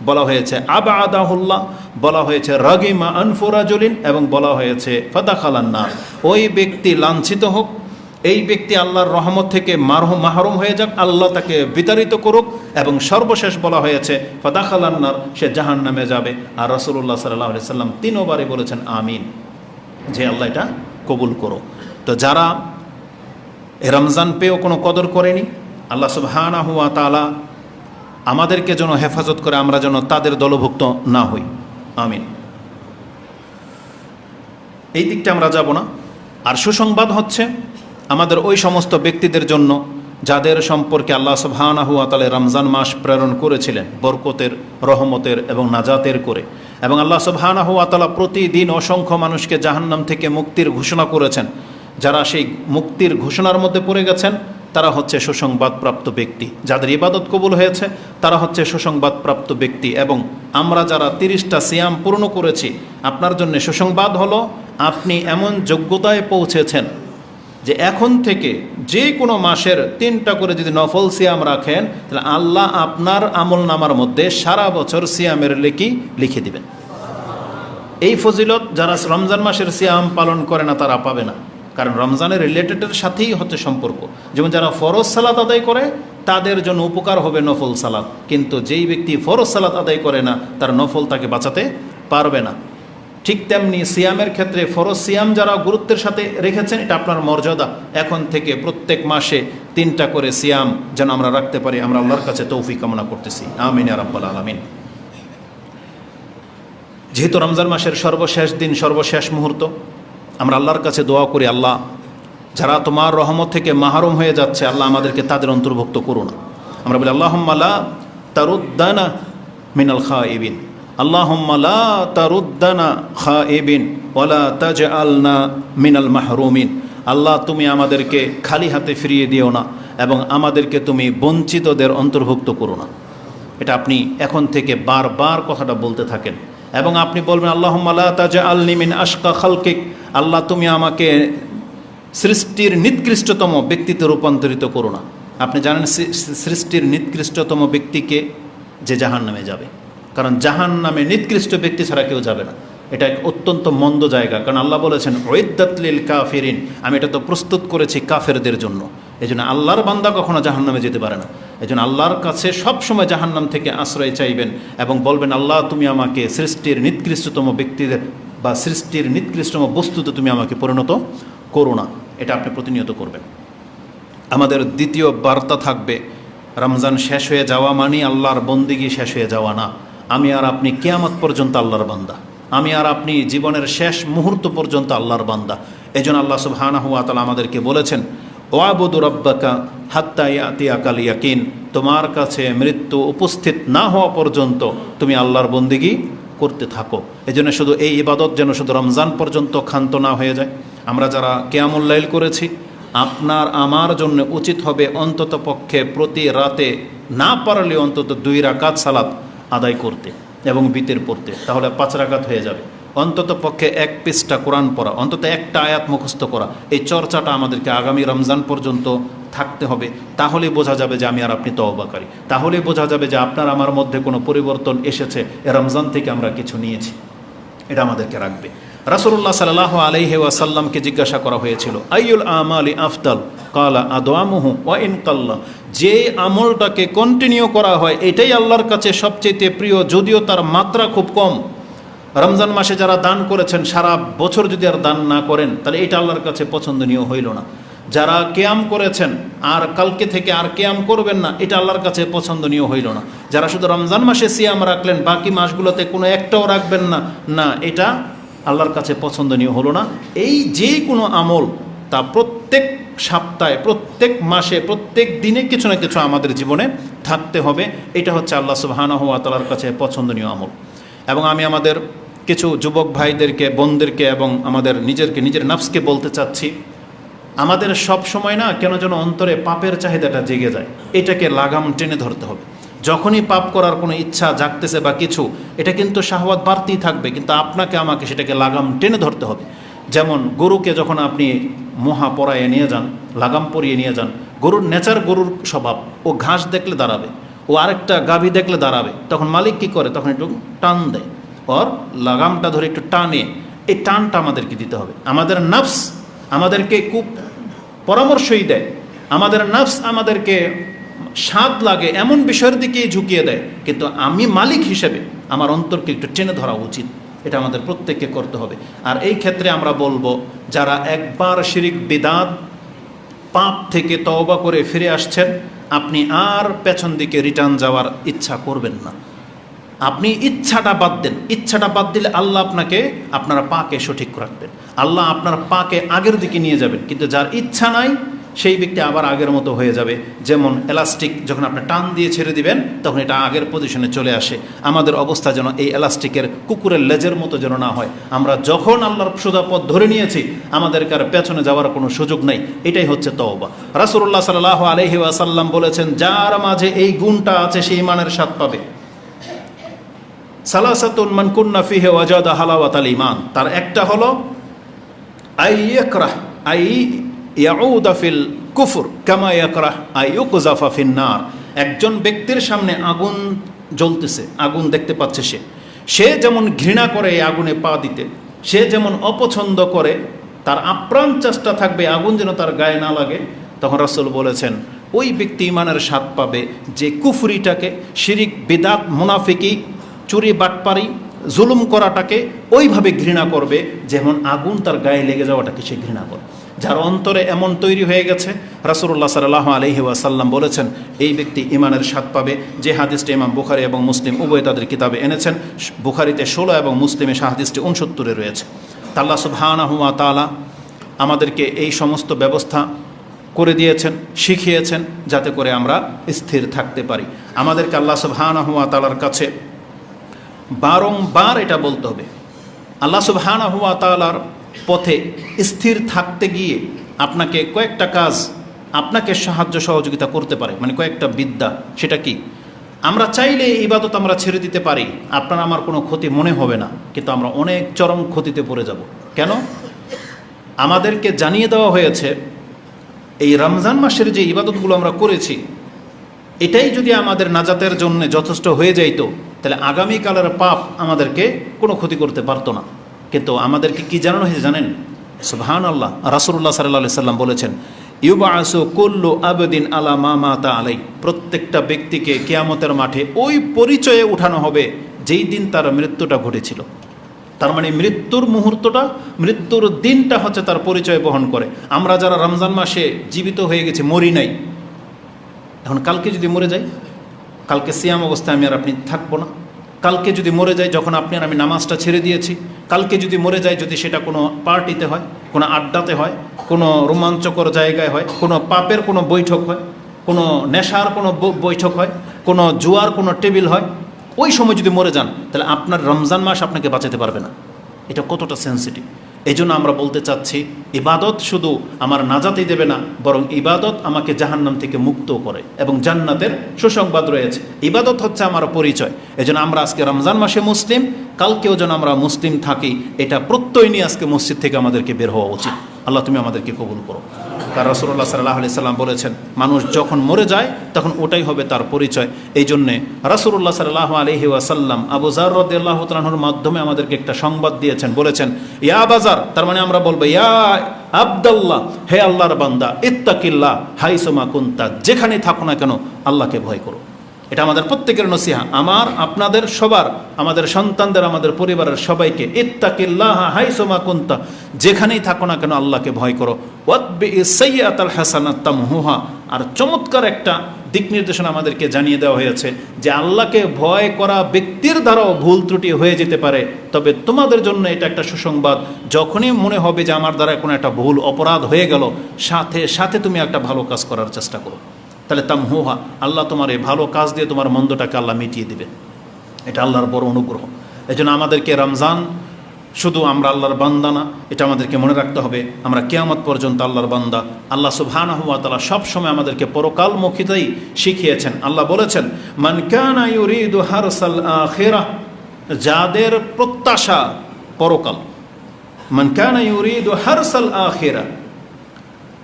বলা হয়েছে আবাদাহুল্লাহ, বলা হয়েছে রাগিমা আনফুরাজুলিন, এবং বলা হয়েছে ফাদাখালান নার। ওই ব্যক্তি লাঞ্ছিত হোক, এই ব্যক্তি আল্লাহর রহমত থেকে মাহরুম হয়ে যাক, আল্লাহ তাকে বিতাড়িত করুক, এবং সর্বশেষ বলা হয়েছে ফাদাখালান নার, সে জাহান্নামে যাবে। আর রাসূলুল্লাহ সাল্লাল্লাহু আলাইহি সাল্লাম তিনবারই বলেছেন আমিন, যে আল্লাহ এটা কবুল করো। তো যারা রমজান পেয়েও কোনো কদর করেনি, আল্লাহ সুবহানাহু ওয়া তাআলা আমাদেরকে যেন হেফাজত করে, আমরা যেন তাদের দলভুক্ত না হই, আমিন। এই দিকটা আমরা যাব না। আর সুসংবাদ হচ্ছে আমাদের ওই সমস্ত ব্যক্তিদের জন্য যাদের সম্পর্কে আল্লাহ সুবহানাহু ওয়া তাআলা রমজান মাস প্রেরণ করেছিলেন বরকতের, রহমতের এবং নাজাতের করে, এবং আল্লাহ সুবহানাহু ওয়া তাআলা প্রতিদিন অসংখ্য মানুষকে জাহান্নাম থেকে মুক্তির ঘোষণা করেছেন। যারা সেই মুক্তির ঘোষণার মধ্যে পড়ে গেছেন তারা হচ্ছে সুসংবাদপ্রাপ্ত ব্যক্তি, যাদের ইবাদত কবুল হয়েছে তারা হচ্ছে সুসংবাদপ্রাপ্ত ব্যক্তি। এবং আমরা যারা 30টা সিয়াম পূর্ণ করেছি, আপনার জন্য সুসংবাদ হলো আপনি এমন যোগ্যতায় পৌঁছেছেন যে এখন থেকে যে কোনো মাসের 3টা করে যদি নফল সিয়াম রাখেন, তাহলে আল্লাহ আপনার আমল নামার মধ্যে সারা বছর সিয়ামের লেখি লিখে দিবেন। এই ফজিলত যারা রমজান মাসের সিয়াম পালন করে না তারা পাবে না, কারণ রমজানের রিলেটেডের সাথেই হচ্ছে সম্পর্ক। যেমন যারা ফরজ সালাত আদায় করে তাদের জন্য উপকার হবে নফল সালাত, কিন্তু যেই ব্যক্তি ফরজ সালাত আদায় করে না তার নফল তাকে বাঁচাতে পারবে না। ঠিক তেমনি সিয়ামের ক্ষেত্রে ফরজ সিয়াম যারা গুরুত্বের সাথে রেখেছেন, এটা আপনার মর্যাদা। এখন থেকে প্রত্যেক মাসে 3টা করে সিয়াম যেন আমরা রাখতে পারি, আমরা আল্লাহর কাছে তৌফিক কামনা করতেছি, আমিন ইয়া রাব্বাল আলামিন। যেহেতু রমজান মাসের সর্বশেষ দিন, সর্বশেষ মুহূর্ত, আমরা আল্লাহর কাছে দোয়া করি, আল্লাহ যারা তোমার রহমত থেকে মাহরুম হয়ে যাচ্ছে, আল্লাহ আমাদেরকে তাদের অন্তর্ভুক্ত করো না। আমরা বলি আল্লাহুম্মা লা তারুদ্দানা মিনাল খাইবিন, আল্লাহুম্মা লা তারুদ্দানা খাইবিন ওয়ালা তাজআলনা মিনাল মাহরুমিন। আল্লাহ তুমি আমাদেরকে খালি হাতে ফিরিয়ে দিও না, এবং আমাদেরকে তুমি বঞ্চিতদের অন্তর্ভুক্ত করো না। এটা আপনি এখন থেকে বারবার কথাটা বলতে থাকেন, এবং আপনি বলবেন আল্লাহুম্মা লা তাজআলনি মিন আশকা খালকিক, আল্লাহ তুমি আমাকে সৃষ্টির নিকৃষ্টতম ব্যক্তিতে রূপান্তরিত করো না। আপনি জানেন সৃষ্টির নিকৃষ্টতম ব্যক্তিকে, যে জাহান্নামে যাবে, কারণ জাহান্নামে নিকৃষ্ট ব্যক্তি ছাড়া কেউ যাবে না। এটা এক অত্যন্ত মন্দ জায়গা, কারণ আল্লাহ বলেছেন উইদ্দাত লিল কাফিরিন, আমি এটা তো প্রস্তুত করেছি কাফেরদের জন্য। এই জন্য আল্লাহর বান্দা কখনো জাহান্নামে যেতে পারে না। এই জন্য আল্লাহর কাছে সবসময় জাহান্নাম থেকে আশ্রয় চাইবেন, এবং বলবেন আল্লাহ তুমি আমাকে সৃষ্টির নিকৃষ্টতম ব্যক্তিদের বা সৃষ্টির নিকৃষ্টতম বস্তুতে তুমি আমাকে পরিণত করো না। এটা আপনি প্রতিনিয়ত করবেন। আমাদের দ্বিতীয় বার্তা থাকবে, রমজান শেষ হয়ে যাওয়া মানে আল্লাহর বন্দিগি শেষ হয়ে যাওয়া না। আমি আর আপনি কিয়ামত পর্যন্ত আল্লাহর বান্দা, আমি আর আপনি জীবনের শেষ মুহূর্ত পর্যন্ত আল্লাহর বান্দা। এই জন্য আল্লাহ সুবহানাহু ওয়া তাআলা আমাদেরকে বলেছেন ওয়াবুদু রাব্বাকা হাত্তা ইয়াতিয়াকাল ইয়াকিন, তোমার কাছে মৃত্যু উপস্থিত না হওয়া পর্যন্ত তুমি আল্লাহর বন্দিগি করতে থাকো। এই জন্য শুধু এই ইবাদত যেন শুধু রমজান পর্যন্ত ক্ষান্ত না হয়ে যায়। আমরা যারা কিয়ামুল লাইল করেছি, আপনার আমার জন্য উচিত হবে অন্তত পক্ষে প্রতি রাতে না পারলে অন্তত 2 রাকাত সালাত আদায় করতে এবং বিতের পড়তে, তাহলে 5 রাকাত হয়ে যাবে। অন্তত পক্ষে 1 পৃষ্ঠা কোরআন পড়া, অন্তত একটা আয়াত মুখস্থ করা, এই চর্চাটা আমাদেরকে আগামী রমজান পর্যন্ত থাকতে হবে। তাহলে বোঝা যাবে যে আমি আর আপনি তওবাকারী, তাহলে বোঝা যাবে যে আপনার আমার মধ্যে কোনো পরিবর্তন এসেছে, এ রমজান থেকে আমরা কিছু নিয়েছি। এটা আমাদেরকে রাখবে। রাসূলুল্লাহ সাল্লাল্লাহু আলাইহি ওয়াসাল্লামকে জিজ্ঞাসা করা হয়েছিল আইয়ুল আমালি আফদাল, কালা আদওয়ামুহু ওয়া ইন কাল্লা, যে আমলটাকে কন্টিনিউ করা হয় এটাই আল্লাহর কাছে সবচেয়ে প্রিয়, যদিও তার মাত্রা খুব কম। রমজান মাসে যারা দান করেছেন, সারা বছর যদি আর দান না করেন তাহলে এটা আল্লাহর কাছে পছন্দনীয় হইল না। যারা কিয়াম করেছেন আর কালকে থেকে আর কিয়াম করবেন না, এটা আল্লাহর কাছে পছন্দনীয় হইল না। যারা শুধু রমজান মাসে সিয়াম রাখলেন, বাকি মাসগুলোতে কোনো একটাও রাখবেন না, না, এটা আল্লাহর কাছে পছন্দনীয় হলো না। এই যে কোনো আমল তা প্রত্যেক সপ্তাহে, প্রত্যেক মাসে, প্রত্যেক দিনে কিছু না কিছু আমাদের জীবনে থাকতে হবে। এটা হচ্ছে আল্লাহ সুবহানাহু ওয়া তাআলার কাছে পছন্দনীয় আমল। এবং আমি আমাদের কিছু যুবক ভাইদেরকে, বোনদেরকে এবং আমাদের নিজের নাফসকে বলতে চাচ্ছি, আমাদের সব সময় না কেন যেন অন্তরে পাপের চাহিদাটা জেগে যায়, এটাকে লাগাম টেনে ধরতে হবে। যখনই পাপ করার কোনো ইচ্ছা জাগতেছে বা কিছু, এটা কিন্তু শাহওয়াত বাড়তেই থাকবে, কিন্তু আপনাকে আমাকে সেটাকে লাগাম টেনে ধরতে হবে। যেমন গরুকে যখন আপনি মোহা পরাইয়ে নিয়ে যান, লাগাম পরিয়ে নিয়ে যান, গরুর নেচার, গরুর স্বভাব, ও ঘাস দেখলে দাঁড়াবে, ও আরেকটা গাভী দেখলে দাঁড়াবে, তখন মালিক কী করে, তখন একটু টান দেয়, ওর লাগামটা ধরে একটু টানে। এই টানটা আমাদেরকে দিতে হবে। আমাদের নফস আমাদেরকে খুব পরামর্শই দেয়, আমাদের নফস আমাদেরকে স্বাদ লাগে এমন বিষয়ের দিকেই ঝুঁকিয়ে দেয়, কিন্তু আমি মালিক হিসেবে আমার অন্তরকে একটু টেনে ধরা উচিত। এটা আমাদের প্রত্যেককে করতে হবে। আর এই ক্ষেত্রে আমরা বলবো, যারা একবার শিরিক বিদআত পাপ থেকে তওবা করে ফিরে আসছেন, আপনি আর পেছন দিকে রিটার্ন যাওয়ার ইচ্ছা করবেন না। আপনি ইচ্ছাটা বাদ দেন। ইচ্ছাটা বাদ দিলে আল্লাহ আপনাকে আপনার পাকে সঠিক রাখবেন, আল্লাহ আপনার পাকে আগের দিকে নিয়ে যাবেন। কিন্তু যার ইচ্ছা নাই, সেই ব্যক্তি আবার আগের মতো হয়ে যাবে। যেমন এলাস্টিক যখন আপনি টান দিয়ে ছেড়ে দিবেন, তখন এটা আগের পজিশনে চলে আসে। আমাদের অবস্থা যেন এই এলাস্টিকের কুকুরের লেজের মতো যেন না হয়। আমরা যখন আল্লাহর সোজা পথ ধরে নিয়েছি, আমাদেরকে আর পেছনে যাওয়ার কোনো সুযোগ নেই। এটাই হচ্ছে তওবা। রাসূলুল্লাহ সাল্লাল্লাহু আলাইহি ওয়াসাল্লাম বলেছেন, যার মাঝে এই গুণটা আছে সে ঈমানের স্বাদ পাবে। সালাসাতুন মান কুন্না ফিহি ওয়াজাদা হালাওয়াতাল ঈমান। তার একটা হলো আই ইয়াকরাহ আই ইয়াউদা ফিল কুফর কামা ইয়াকরাহ আই ইউকযাফা ফিন নার। একজন ব্যক্তির সামনে আগুন জ্বলতেছে, আগুন দেখতে পাচ্ছে, সে যেমন ঘৃণা করে এই আগুনে পা দিতে, সে যেমন অপছন্দ করে, তার আপ্রাণ চেষ্টা থাকবে আগুন যেন তার গায়ে না লাগে। তখন রাসূল বলেছেন, ওই ব্যক্তি ঈমানের স্বাদ পাবে যে কুফরিটাকে, শিরিক বিদআত মুনাফিকি চুরি বাটপারি জুলুম করাটাকে ওইভাবে ঘৃণা করবে যেমন আগুন তার গায়ে লেগে যাওয়াটাকে সে ঘৃণা করে। যার অন্তরে এমন তৈরি হয়ে গেছে, রাসূলুল্লাহ সাল্লাল্লাহু আলাইহি ওয়াসাল্লাম বলেছেন, এই ব্যক্তি ঈমানের স্বাদ পাবে। যে হাদিসটি ইমাম বুখারী এবং মুসলিম উভয় তাদের কিতাবে এনেছেন। বুখারীতে 16 এবং মুসলিমে হাদিসটি 69 রয়েছে। আল্লাহ সুবহানাহু ওয়া তাআলা আমাদেরকে এই সমস্ত ব্যবস্থা করে দিয়েছেন, শিখিয়েছেন, যাতে করে আমরা স্থির থাকতে পারি। আমাদেরকে আল্লাহ সুবহানাহু ওয়া তাআলার কাছে বারংবার এটা বলতে হবে। আল্লাহ সুবহানাহু ওয়া তাআলার পথে স্থির থাকতে গিয়ে আপনাকে কয়েকটা কাজ আপনাকে সাহায্য সহযোগিতা করতে পারে, মানে কয়েকটা বিদ্যা। সেটা কি? আমরা চাইলে ইবাদত আমরা ছেড়ে দিতে পারি, আপনার আমার কোনো ক্ষতি মনে হবে না, কিন্তু আমরা অনেক চরম ক্ষতিতে পড়ে যাব। কেন? আমাদেরকে জানিয়ে দেওয়া হয়েছে, এই রমজান মাসের যে ইবাদতগুলো আমরা করেছি, এটাই যদি আমাদের নাজাতের জন্য যথেষ্ট হয়ে যাইতো, তাহলে আগামীকালের পাপ আমাদেরকে কোনো ক্ষতি করতে পারতো না। কিন্তু আমাদেরকে কি জানানো হয়েছে জানেন? সুবহানাল্লাহ। রাসূলুল্লাহ সাল্লাল্লাহু আলাইহি সাল্লাম বলেছেন, ইউবাসু কুল্লু আবদিন আলা মা মাতা আলাই। প্রত্যেকটা ব্যক্তিকে কিয়ামতের মাঠে ওই পরিচয়ে উঠানো হবে যেই দিন তার মৃত্যুটা ঘটেছিল। তার মানে মৃত্যুর মুহূর্তটা, মৃত্যুর দিনটা হচ্ছে তার পরিচয় বহন করে। আমরা যারা রমজান মাসে জীবিত হয়ে গেছি, মরি নাই, এখন কালকে যদি মরে যাই, কালকে সিয়াম অবস্থায় আমি আর আপনি থাকবো না। কালকে যদি মরে যাই যখন আপনি আর আমি নামাজটা ছেড়ে দিয়েছি, কালকে যদি মরে যাই যদি সেটা কোনো পার্টিতে হয়, কোনো আড্ডাতে হয়, কোনো রোমাঞ্চকর জায়গায় হয়, কোনো পাপের কোনো বৈঠক হয়, কোনো নেশার কোনো বৈঠক হয়, কোনো জুয়ার কোনো টেবিল হয়, ওই সময় যদি মরে যান, তাহলে আপনার রমজান মাস আপনাকে বাঁচাতে পারবে না। এটা কতটা সেন্সিটিভ। এই জন্য আমরা বলতে চাচ্ছি, ইবাদত শুধু আমার নাজাতই দেবে না, বরং ইবাদত আমাকে জাহান্নাম থেকে মুক্তও করে এবং জান্নাতের সুসংবাদ রয়েছে। ইবাদত হচ্ছে আমার পরিচয়। এই জন্য আমরা আজকে রমজান মাসে মুসলিম, কালকেও যেন আমরা মুসলিম থাকি, এটা প্রত্যয় নিয়ে আজকে মসজিদ থেকে আমাদেরকে বের হওয়া উচিত। আল্লাহ তুমি আমাদেরকে কবুল করো। কারণ রাসূলুল্লাহ সাল্লাল্লাহু আলাইহি সাল্লাম বলেছেন, মানুষ যখন মরে যায় তখন ওটাই হবে তার পরিচয়। এই জন্যে রাসূলুল্লাহ সাল্লাল্লাহু আলাইহি ওয়াসাল্লাম আবু যার রাদিয়াল্লাহু তাআলা আনহুর মাধ্যমে আমাদেরকে একটা সংবাদ দিয়েছেন। বলেছেন, ইয়া বাজার, তার মানে আমরা বলবো ইয়া আব্দাল্লাহ, হে আল্লাহর বান্দা, ইত্তাকিল্লাহ হাইসুমা কুনতা, যেখানে থাকো না কেন আল্লাহকে ভয় করো। এটা আমাদের প্রত্যেকের নসিহা, আমার, আপনাদের, সবার, আমাদের সন্তানদের, আমাদের পরিবারের সবাইকে। ইত্তাকিল্লাহ হাইসুমা কুনতা, যেখানেই থাকো না কেন আল্লাহকে ভয় করো। ওয়াতবিইস সাইয়্যাতাল হাসানাত তামহুহা। আর চমৎকার একটা দিক নির্দেশনা আমাদেরকে জানিয়ে দেওয়া হয়েছে যে আল্লাহকে ভয় করা ব্যক্তির দ্বারাও ভুল ত্রুটি হয়ে যেতে পারে, তবে তোমাদের জন্য এটা একটা সুসংবাদ, যখনই মনে হবে যে আমার দ্বারা কোনো একটা ভুল অপরাধ হয়ে গেল, সাথে সাথে তুমি একটা ভালো কাজ করার চেষ্টা করো। তাহলে তামহুহা, আল্লাহ তোমার এই ভালো কাজ দিয়ে তোমার মন্দটাকে আল্লাহ মিটিয়ে দিবে। এটা আল্লাহর বড় অনুগ্রহ। এই জন্য আমাদেরকে রমজান শুধু আমরা আল্লাহর বান্দা না, এটা আমাদেরকে মনে রাখতে হবে আমরা কিয়ামত পর্যন্ত আল্লাহর বান্দা। আল্লাহ সুবহানাহু ওয়া তাআলা সবসময় আমাদেরকে পরকালমুখীতাই শিখিয়েছেন। আল্লাহ বলেছেন, মান কানা ইউরিদু হারসাল আখিরাহ, যাদের প্রত্যাশা পরকাল, মান কানা ইউরিদু হারসাল আখিরাহ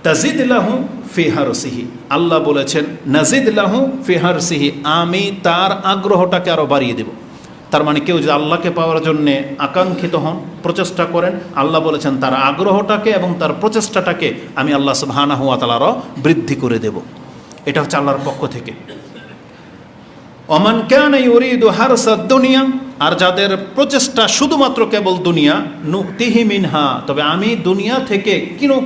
তাজিদ লাহু ফি হারসিহি, আল্লাহ বলেছেন নাজিদ লাহু ফি হারসিহি, আমি তার আগ্রহটাকে আরও বাড়িয়ে দেব। তার মানে কেউ যদি আল্লাহকে পাওয়ার জন্যে আকাঙ্ক্ষিত হন, প্রচেষ্টা করেন, আল্লাহ বলেছেন তার আগ্রহটাকে এবং তার প্রচেষ্টাটাকে আমি আল্লাহ সুবহানাহু ওয়া তাআলা আরও বৃদ্ধি করে দেব। এটা হচ্ছে আল্লাহর পক্ষ থেকে। ওমান কানা ইউরিদু হারসাদ দুনিয়া, আর যাদের প্রচেষ্টা শুধুমাত্র কেবল দুনিয়া, নুতিহি মিনহা, তবে আমি দুনিয়া থেকে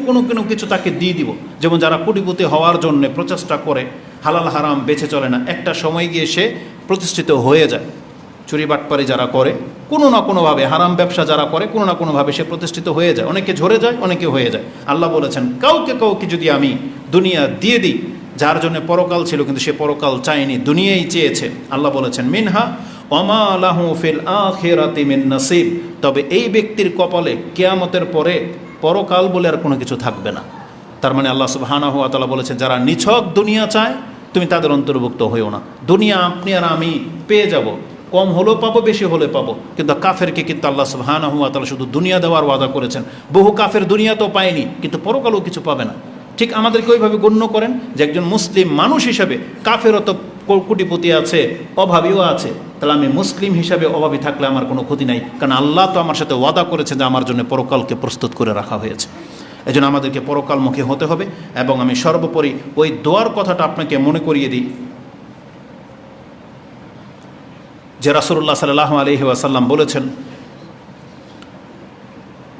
কোনো কিছু তাকে দিয়ে দিব। যেমন যারা কোটিপতি হওয়ার জন্য প্রচেষ্টা করে, হালাল হারাম বেছে চলে না, একটা সময় গিয়ে সে প্রতিষ্ঠিত হয়ে যায়। চুরি বাটপারি যারা করে, কোনো না কোনোভাবে, হারাম ব্যবসা যারা করে, কোনো না কোনোভাবে সে প্রতিষ্ঠিত হয়ে যায়। অনেকে ঝরে যায়, অনেকে হয়ে যায়। আল্লাহ বলেছেন কাউকে যদি আমি দুনিয়া দিয়ে দিই, যার জন্য পরকাল ছিল কিন্তু সে পরকাল চায়নি, দুনিয়াই চেয়েছে, আল্লাহ বলেছেন মিনহা ওমা লাহু ফিল আখিরাতি মিন নাসিব, তবে এই ব্যক্তির কপালে কিয়ামতের পরে পরকাল বলে আর কোনো কিছু থাকবে না। তার মানে আল্লাহ সুবহানাহু ওয়া তাআলা বলেছেন যারা নিছক দুনিয়া চায় তুমি তাদের অন্তর্ভুক্ত হইও না। দুনিয়া আপনি আর আমি পেয়ে যাব, কম হলেও পাবো, বেশি হলে পাবো, কিন্তু কাফেরকে কিন্তু আল্লাহ সুবহানাহু ওয়া তাআলা শুধু দুনিয়া দেওয়ার ওয়াদা করেছেন। বহু কাফের দুনিয়া তো পায়নি, কিন্তু পরকালও কিছু পাবে না। ঠিক আমাদেরকে ওইভাবে গণ্য করেন যে একজন মুসলিম মানুষ হিসাবে, কাফেরও তো কোটিপতি আছে, অভাবীও আছে, তাহলে আমি মুসলিম হিসাবে অভাবী থাকলে আমার কোনো ক্ষতি নাই, কারণ আল্লাহ তো আমার সাথে ওয়াদা করেছে যে আমার জন্য পরকালকে প্রস্তুত করে রাখা হয়েছে। এই জন্য আমাদেরকে পরকালমুখী হতে হবে। এবং আমি সর্বোপরি ওই দোয়ার কথাটা আপনাকে মনে করিয়ে দিই যে রাসূলুল্লাহ সাল্লাল্লাহু আলাইহি ওয়াসাল্লাম বলেছেন,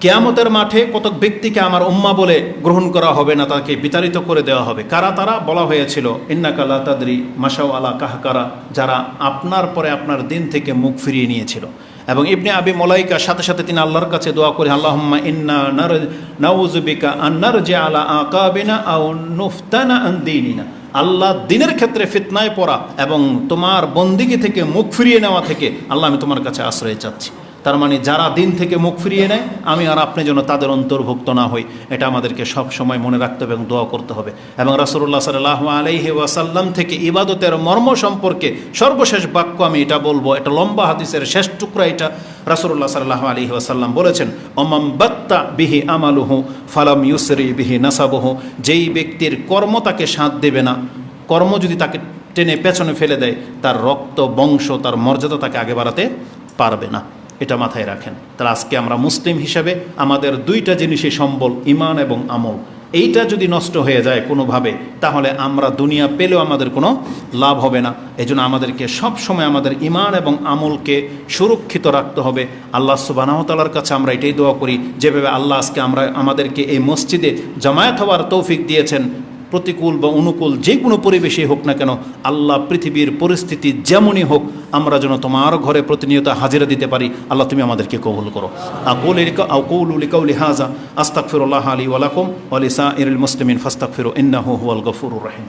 কিয়ামতের মাঠে কতক ব্যক্তিকে আমার উম্মাহ বলে গ্রহণ করা হবে না, তাকে বিতাড়িত করে দেওয়া হবে। কারা তারা? বলা হয়েছিল ইন্নাকা লা তাদরি মাশাউ আলা কাহকারা, যারা আপনার পরে আপনার দিন থেকে মুখ ফিরিয়ে নিয়েছিল। এবং ইবনে আবি মুলাইকার সাথে সাথে তিনি আল্লাহর কাছে দোয়া করে, আল্লাহুম্মা ইন্না নাউযু বিকা আন নারজি আলা আকাবিনা আও নুফতানা আন দীনিনা, আল্লাহ দিনের ক্ষেত্রে ফিতনায় পড়া এবং তোমার বন্দিগি থেকে মুখ ফিরিয়ে নেওয়া থেকে আল্লাহ আমি তোমার কাছে আশ্রয় চাচ্ছি। তার মানে যারা দিন থেকে মুখ ফিরিয়ে নেয়, আমি আর আপনি যেন তাদের অন্তর্ভুক্ত না হই, এটা আমাদেরকে সব সময় মনে রাখতে হবে এবং দোয়া করতে হবে। এবং রাসূলুল্লাহ সাল্লাল্লাহু আলাইহি ওয়াসাল্লাম থেকে ইবাদতের মর্ম সম্পর্কে সর্বশেষ বাক্য আমি এটা বলবো, এটা লম্বা হাদিসের শেষ টুকরা, এটা রাসূলুল্লাহ সাল্লাল্লাহু আলাইহি ওয়াসাল্লাম বলেছেন, ওমাম বাত্তা বিহি আমালুহু ফালাম ইউসরি বিহি নাসাবুহু, যেই ব্যক্তির কর্ম তাকে সাথ দেবে না, কর্ম যদি তাকে টেনে পেছনে ফেলে দেয়, তার রক্ত বংশ তার মর্যাদা তাকে আগে বাড়াতে পারবে না। এটা মাথায় রাখেন। তাহলে আজকে আমরা মুসলিম হিসেবে আমাদের দুইটা জিনিসই সম্বল, ঈমান এবং আমল। এইটা যদি নষ্ট হয়ে যায় কোনোভাবে, তাহলে আমরা দুনিয়া পেলেও আমাদের কোনো লাভ হবে না। এই জন্য আমাদেরকে সবসময় আমাদের ঈমান এবং আমলকে সুরক্ষিত রাখতে হবে। আল্লাহ সুবহানাহু ওয়া তাআলার কাছে আমরা এটাই দোয়া করি, যেভাবে আল্লাহ আজকে আমাদেরকে এই মসজিদে জামায়াত হওয়ার তৌফিক দিয়েছেন, প্রতিকূল বা অনুকূল যে কোনো পরিবেশে হোক না কেন, আল্লাহ পৃথিবীর পরিস্থিতি যেমনই হোক, আমরা যেন তোমার ঘরে প্রতিনিয়ত হাজিরা দিতে পারি। আল্লাহ তুমি আমাদেরকে কবুল করো। আকুলু লিকাউলি হাযা আস্তাগফিরুল্লাহ লি ওয়া লাকুম ওয়া লিসাইরিল মুসলিমিন ফাস্তাগফিরু ইন্নাহু হুয়াল গফুরুর রহিম।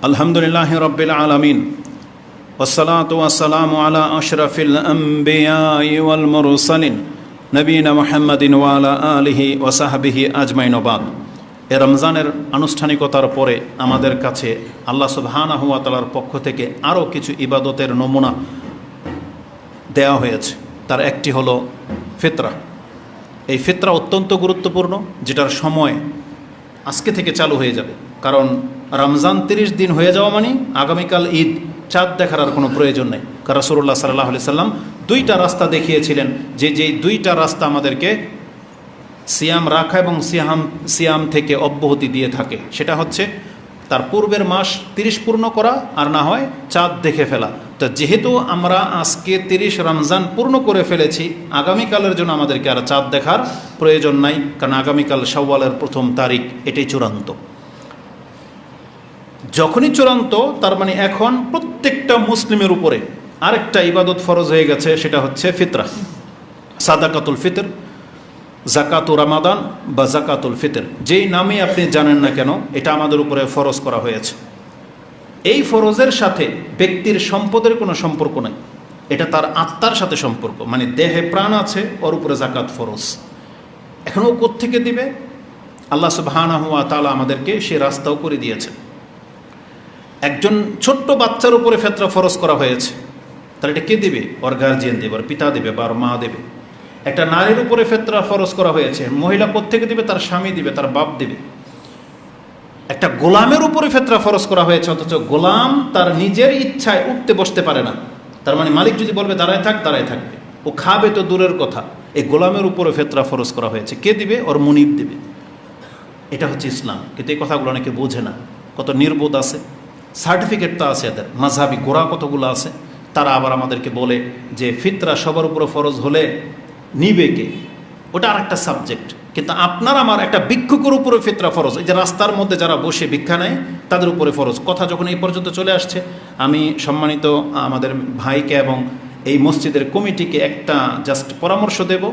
আলহামদুলিল্লাহি রাব্বিল আলামিন والصلاة والسلام على أشرف الأنبياء والمرسلين نبينا محمد وعلى آله وصحبه أجمعين وبعد। এই রমজানের আনুষ্ঠানিকতার পরে আমাদের কাছে আল্লাহ সুবহানাহু ওয়া তাআলার পক্ষ থেকে আরও কিছু ইবাদতের নমুনা দেওয়া হয়েছে। তার একটি হলো ফিতরা। এই ফিতরা অত্যন্ত গুরুত্বপূর্ণ, যেটার সময় আজকে থেকে চালু হয়ে যাবে। কারণ রমজান 30 দিন হয়ে যাওয়া মানে আগামীকাল ঈদ, চাঁদ দেখার আর কোনো প্রয়োজন নেই। কারণ রাসূলুল্লাহ সাল্লাল্লাহু আলাইহি সাল্লাম দুইটা রাস্তা দেখিয়েছিলেন, যে দুইটা রাস্তা আমাদেরকে সিয়াম রাখা এবং সিয়াম থেকে অব্যাহতি দিয়ে থাকে। সেটা হচ্ছে তার পূর্বের মাস 30 পূর্ণ করা, আর না হয় চাঁদ দেখে ফেলা। তো যেহেতু আমরা আজকে 30 রমজান পূর্ণ করে ফেলেছি, আগামীকালের জন্য আমাদেরকে আর চাঁদ দেখার প্রয়োজন নাই, কারণ আগামীকাল শাওয়ালের 1ম তারিখ, এটাই চূড়ান্ত। যখনই চূড়ান্ত, তার মানে এখন প্রত্যেকটা মুসলিমের উপরে আরেকটা ইবাদত ফরজ হয়ে গেছে, সেটা হচ্ছে ফিতরা, সাদাকাতুল ফিতর, জাকাতুর রমাদান বা জাকাতুল ফিতর, যেই নামে আপনি জানেন না কেন, এটা আমাদের উপরে ফরজ করা হয়েছে। এই ফরজের সাথে ব্যক্তির সম্পদের কোনো সম্পর্ক নাই, এটা তার আত্মার সাথে সম্পর্ক, মানে দেহে প্রাণ আছে, ওর উপরে জাকাত ফরজ। এখন ও কোত্থেকে দিবে? আল্লাহ সুবহানাহু ওয়া তাআলা আমাদেরকে সে রাস্তাও করে দিয়েছেন। একজন ছোট্ট বাচ্চার উপরে ফিতরা ফরজ করা হয়েছে, তাহলে এটা কে দিবে? ওর গার্জিয়ান দেবে, ওর পিতা দেবে বা ওর মা দেবে। একটা নারীর উপরে ফিতরা ফরজ করা হয়েছে, মহিলা কোত্থেকে দিবে? তার স্বামী দিবে, তার বাপ দিবে। একটা গোলামের উপরে ফিতরা ফরজ করা হয়েছে, অথচ গোলাম তার নিজের ইচ্ছায় উঠতে বসতে পারে না, তার মানে মালিক যদি বলবে দাঁড়ায় থাক, দাঁড়ায় থাকবে, ও খাবে তো দূরের কথা। এই গোলামের উপরে ফিতরা ফরজ করা হয়েছে, কে দিবে? ওর মুনিব দিবে। এটা হচ্ছে ইসলাম। কিন্তু এই কথাগুলো অনেকে বোঝে না, কত নির্বোধ আছে। সার্টিফিকেট তো আছে এদের, মাযহাবি গোড়া কতগুলো আছে। তারা আবার আমাদেরকে বলে যে ফিতরা সবার উপরে ফরজ হলে নিবে কে, ওটা আর একটা সাবজেক্ট। কিন্তু আপনার আমার একটা ভিক্ষুকের উপরে ফিতরা ফরজ, এই যে রাস্তার মধ্যে যারা বসে ভিক্ষা নেয় তাদের উপরে ফরজ। কথা যখন এই পর্যন্ত চলে আসছে, আমি সম্মানিত আমাদের ভাইকে এবং এই মসজিদের কমিটিকে একটা জাস্ট পরামর্শ দেব।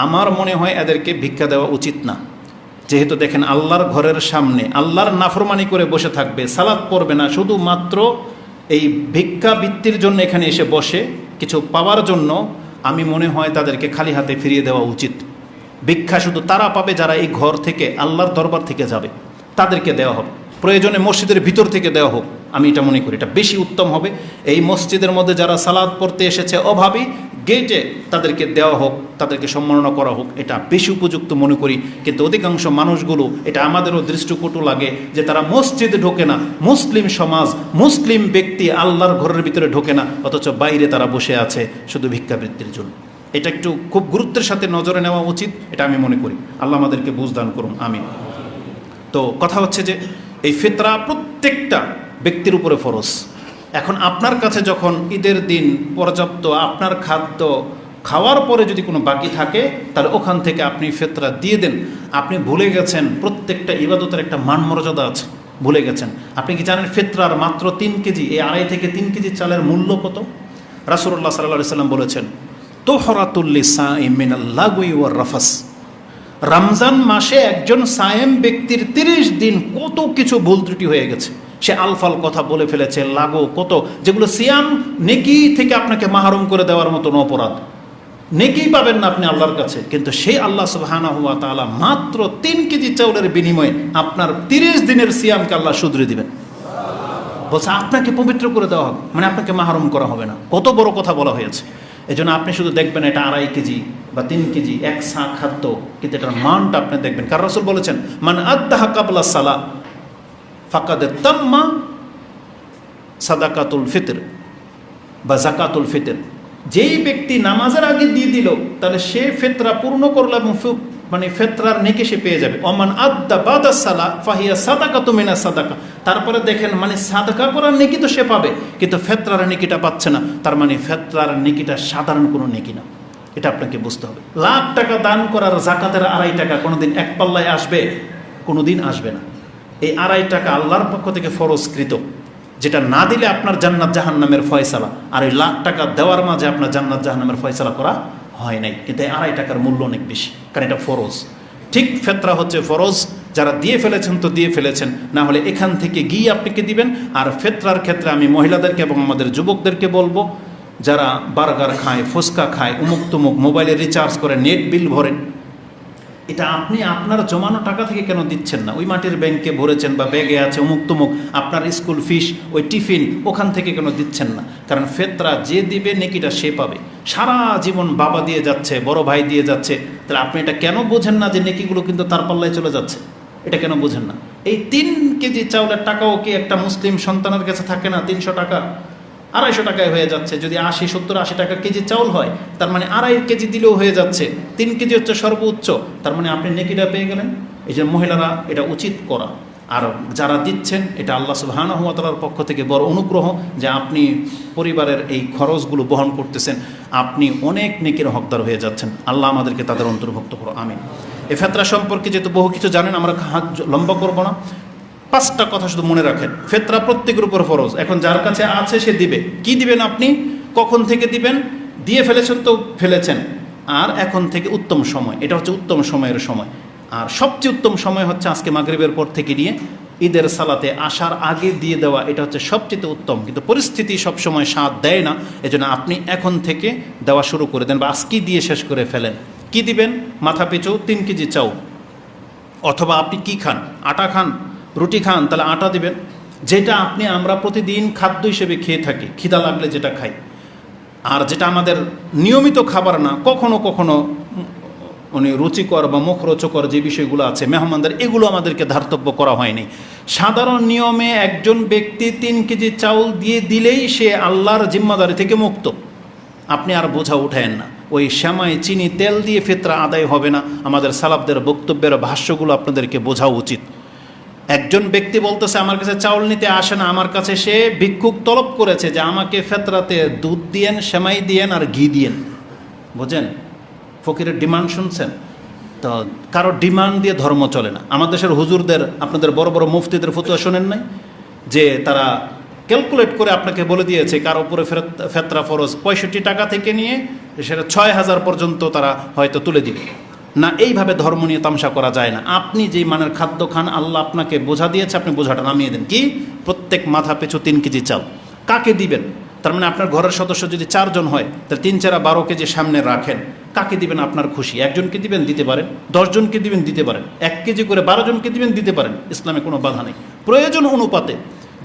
আমার মনে হয় এদেরকে ভিক্ষা দেওয়া উচিত না। যেহেতু দেখেন আল্লাহর ঘরের সামনে আল্লাহর নাফরমানি করে বসে থাকবে, সালাত পড়বে না, শুধুমাত্র এই ভিক্ষাবৃত্তির জন্য এখানে এসে বসে কিছু পাওয়ার জন্য, আমি মনে হয় তাদেরকে খালি হাতে ফিরিয়ে দেওয়া উচিত। ভিক্ষা শুধু তারা পাবে যারা এই ঘর থেকে আল্লাহর দরবার থেকে যাবে, তাদেরকে দেওয়া হবে। প্রয়োজনে মসজিদের ভিতর থেকে দেওয়া হোক, আমি এটা মনে করি এটা বেশি উত্তম হবে। এই মসজিদের মধ্যে যারা সালাত পড়তে এসেছে অভাবী, গেটে তাদেরকে দেওয়া হোক, তাদেরকে সম্মাননা করা হোক, এটা বেশি উপযুক্ত মনে করি। কিন্তু অধিকাংশ মানুষগুলো, এটা আমাদেরও দৃষ্টিকটু লাগে যে তারা মসজিদে ঢোকে না, মুসলিম সমাজ মুসলিম ব্যক্তি আল্লাহর ঘরের ভিতরে ঢোকে না, অথচ বাইরে তারা বসে আছে শুধু ভিক্ষাবৃত্তির জন্য। এটা একটু খুব গুরুত্বের সাথে নজরে নেওয়া উচিত, এটা আমি মনে করি। আল্লাহ আমাদেরকে বুঝদান করুন, আমিন। তো কথা হচ্ছে যে এই ফিতরা প্রত্যেকটা ব্যক্তির উপরে ফরজ। এখন আপনার কাছে যখন ঈদের দিন পর্যাপ্ত আপনার খাদ্য খাওয়ার পরে যদি কোনো বাকি থাকে, তাহলে ওখান থেকে আপনি ফিতরা দিয়ে দেন। আপনি ভুলে গেছেন প্রত্যেকটা ইবাদতের একটা মান মর্যাদা আছে, ভুলে গেছেন। আপনি কি জানেন ফিতরার মাত্র 3 কেজি, এই 2.5 থেকে 3 কেজি চালের মূল্য কত? রাসূলুল্লাহ সাল্লাল্লাহু আলাইহি ওয়াসাল্লাম বলেছেন, তুহরাতুল লিসাইম মিনাল লাগওয়ি ওয়ার রাফাস। রমজান মাসে একজন সায়েম ব্যক্তির 30 দিন কত কিছু ভুল ত্রুটি হয়ে গেছে। সে আলফাল কথা বলে ফেলেছে, লাগো কত, যেগুলো সিয়াম নেকি থেকে আপনাকে মাহরুম করে দেওয়ার মতন অপরাধ। নেকি পাবেন না আপনি আল্লাহর কাছে, কিন্তু সেই আল্লাহ সুবহানাহু ওয়া তাআলা মাত্র 3 কেজি চাউলের বিনিময়ে আপনার 30 দিনের সিয়ামকে আল্লাহ শুধরে দিবেন। বলছে আপনাকে পবিত্র করে দেওয়া হবে, মানে আপনাকে মাহরুম করা হবে না। কত বড় কথা বলা হয়েছে। এই জন্য আপনি শুধু দেখবেন এটা 2.5 কেজি বা 3 কেজি এক সা খাদ্য, কিন্তু এটার মানটা আপনি দেখবেন। কারণ রাসূল বলেছেন, মান আদ্দাহা কাবলা সালা ফাকাদ তাম্মা সাদাকাতুল ফিতর বা জাকাতুল ফিতর। যেই ব্যক্তি নামাজের আগে দিয়ে দিল, তাহলে সে ফিতরা পূর্ণ করল এবং মানে ফিতরার নেকি সে পেয়ে যাবে। ওমান আদ্দা বাদা সালা ফাহিয়া সাদাকাতু মিনাস সাদাকা। তারপরে দেখেন, মানে সাদাকা করার নেকি তো সে পাবে, কিন্তু ফিতরার নেকিটা পাচ্ছে না। তার মানে ফিতরার নেকিটা সাধারণ কোনো নেকি না, এটা আপনাকে বুঝতে হবে। লাখ টাকা দান করার জাকাতের 2.5 টাকা কোনোদিন এক পাল্লায় আসবে? কোনোদিন আসবে না। এই 2.5 টাকা আল্লাহর পক্ষ থেকে ফরজকৃত, যেটা না দিলে আপনার জান্নাত জাহান্নামের ফয়সালা। আর এই লাখ টাকা দেওয়ার মাঝে আপনার জান্নাত জাহান্নামের ফয়সালা করা হয় নাই, কিন্তু এই 2.5 টাকার মূল্য অনেক বেশি, কারণ এটা ফরজ। ঠিক ফিতরা হচ্ছে ফরজ, যারা দিয়ে ফেলেছেন তো দিয়ে ফেলেছেন, না হলে এখান থেকে গিয়ে আপনাকে দিবেন। আর ফিতরার ক্ষেত্রে আমি মহিলাদেরকে এবং আমাদের যুবকদেরকে বলবো, যারা বার্গার খায়, ফুচকা খায়, উমুক তুমুক, মোবাইলে রিচার্জ করে, নেট বিল ভরেন, এটা আপনি আপনার জমানো টাকা থেকে কেন দিচ্ছেন না? ওই মাটির ব্যাংকে ভরেছেন বা ব্যাগে আছে অমুক তুমুক, আপনার স্কুল ফিস, ওই টিফিন, ওখান থেকে কেন দিচ্ছেন না? কারণ ফিতরা যে দিবে নেকিটা সে পাবে। সারা জীবন বাবা দিয়ে যাচ্ছে, বড় ভাই দিয়ে যাচ্ছে, তাহলে আপনি এটা কেন বোঝেন না যে নেকিগুলো কিন্তু তার পাল্লায় চলে যাচ্ছে? এটা কেন বোঝেন না? এই 3 কেজি চাউলের টাকাও কি একটা মুসলিম সন্তানের কাছে থাকে না? 300 টাকা 250 টাকায় হয়ে যাচ্ছে। যদি 80, 70, 80 টাকা কেজি চাউল হয়, তার মানে 2.5 কেজি দিলেও হয়ে যাচ্ছে। 3 কেজি হচ্ছে সর্বোচ্চ, তার মানে আপনি নেকিটা পেয়ে গেলেন। এই যে মহিলারা, এটা উচিত করা। আর যারা দিচ্ছেন, এটা আল্লাহ সুবহানাহু ওয়া তাআলার পক্ষ থেকে বড় অনুগ্রহ যে আপনি পরিবারের এই খরচগুলো বহন করতেছেন, আপনি অনেক নেকির হকদার হয়ে যাচ্ছেন। আল্লাহ আমাদেরকে তাদের অন্তর্ভুক্ত করো, আমিন। এই ফিতরা সম্পর্কে যেহেতু বহু কিছু জানেন, আমরা হাত লম্বা করব না। 5টা কথা শুধু মনে রাখেন। ফিতরা প্রত্যেকের উপর ফরজ। এখন যার কাছে আছে সে দিবে। কি দিবেন আপনি? কখন থেকে দিবেন? দিয়ে ফেলেছেন তো ফেলেছেন, আর এখন থেকে উত্তম সময়, এটা হচ্ছে উত্তম সময়ের সময়। আর সবচেয়ে উত্তম সময় হচ্ছে আজকে মাগরিবের পর থেকে নিয়ে ঈদের সালাতে আসার আগে দিয়ে দেওয়া এটা হচ্ছে সবচেয়ে উত্তম, কিন্তু পরিস্থিতি সবসময় সাথ দেয় না। এজন্য আপনি এখন থেকে দেওয়া শুরু করে দেন বা আজকেই দিয়ে শেষ করে ফেলেন। কি দিবেন? মাথা পিছু 3 কেজি চাউল, অথবা আপনি কি খান, আটা খান, রুটি খান, তাহলে আটা দিবেন। যেটা আমরা প্রতিদিন খাদ্য হিসেবে খেয়ে থাকি, খিদা লাগলে যেটা খাই, আর যেটা আমাদের নিয়মিত খাবার না, কখনো কখনো রুচিকর বা মুখরোচকর যে বিষয়গুলো আছে মেহমানদের, এগুলো আমাদেরকে ধার্তব্য করা হয়নি। সাধারণ নিয়মে একজন ব্যক্তি 3 কেজি চাউল দিয়ে দিলেই সে আল্লাহর জিম্মাদারি থেকে মুক্ত। আপনি আর বোঝা উঠায়েন না। ওই সেমাই, চিনি, তেল দিয়ে ফিতরা আদায় হবে না। আমাদের সালাফদের বক্তব্যের ভাষ্যগুলো আপনাদেরকে বোঝা উচিত। একজন ব্যক্তি বলতেছে আমার কাছে চাউল নিতে আসে না, আমার কাছে সে ভিক্ষুক তলব করেছে যে আমাকে ফেতরাতে দুধ দিয়েন, সেমাই দিয়েন আর ঘি দিয়েন। বুঝেন ফকিরের ডিমান্ড শুনছেন তো? কারো ডিমান্ড দিয়ে ধর্ম চলে না। আমাদের দেশের হুজুরদের, আপনাদের বড় বড় মুফতিদের ফতোয়া শোনেন নাই যে তারা ক্যালকুলেট করে আপনাকে বলে দিয়েছে কার উপরে ফেতরা ফরজ 65 টাকা থেকে নিয়ে সেটা 6000 পর্যন্ত তারা হয়তো তুলে দিবে না। এইভাবে ধর্ম নিয়ে তামসা করা যায় না। আপনি যেই মানের খাদ্য খান, আল্লাহ আপনাকে বোঝা দিয়েছে, আপনি বোঝাটা নামিয়ে দেন। কি? প্রত্যেক মাথা পিছু 3 কেজি চাল। কাকে দিবেন? তার মানে আপনার ঘরের সদস্য যদি 4 জন হয়, তাহলে 3 4 12 কেজি সামনে রাখেন। কাকে দিবেন আপনার খুশি। একজনকে দিবেন, দিতে পারেন। 10 জনকে দিবেন, দিতে পারেন। 1 কেজি করে 12 জনকে দিবেন, দিতে পারেন। ইসলামে কোনো বাধা নেই। প্রয়োজন অনুপাতে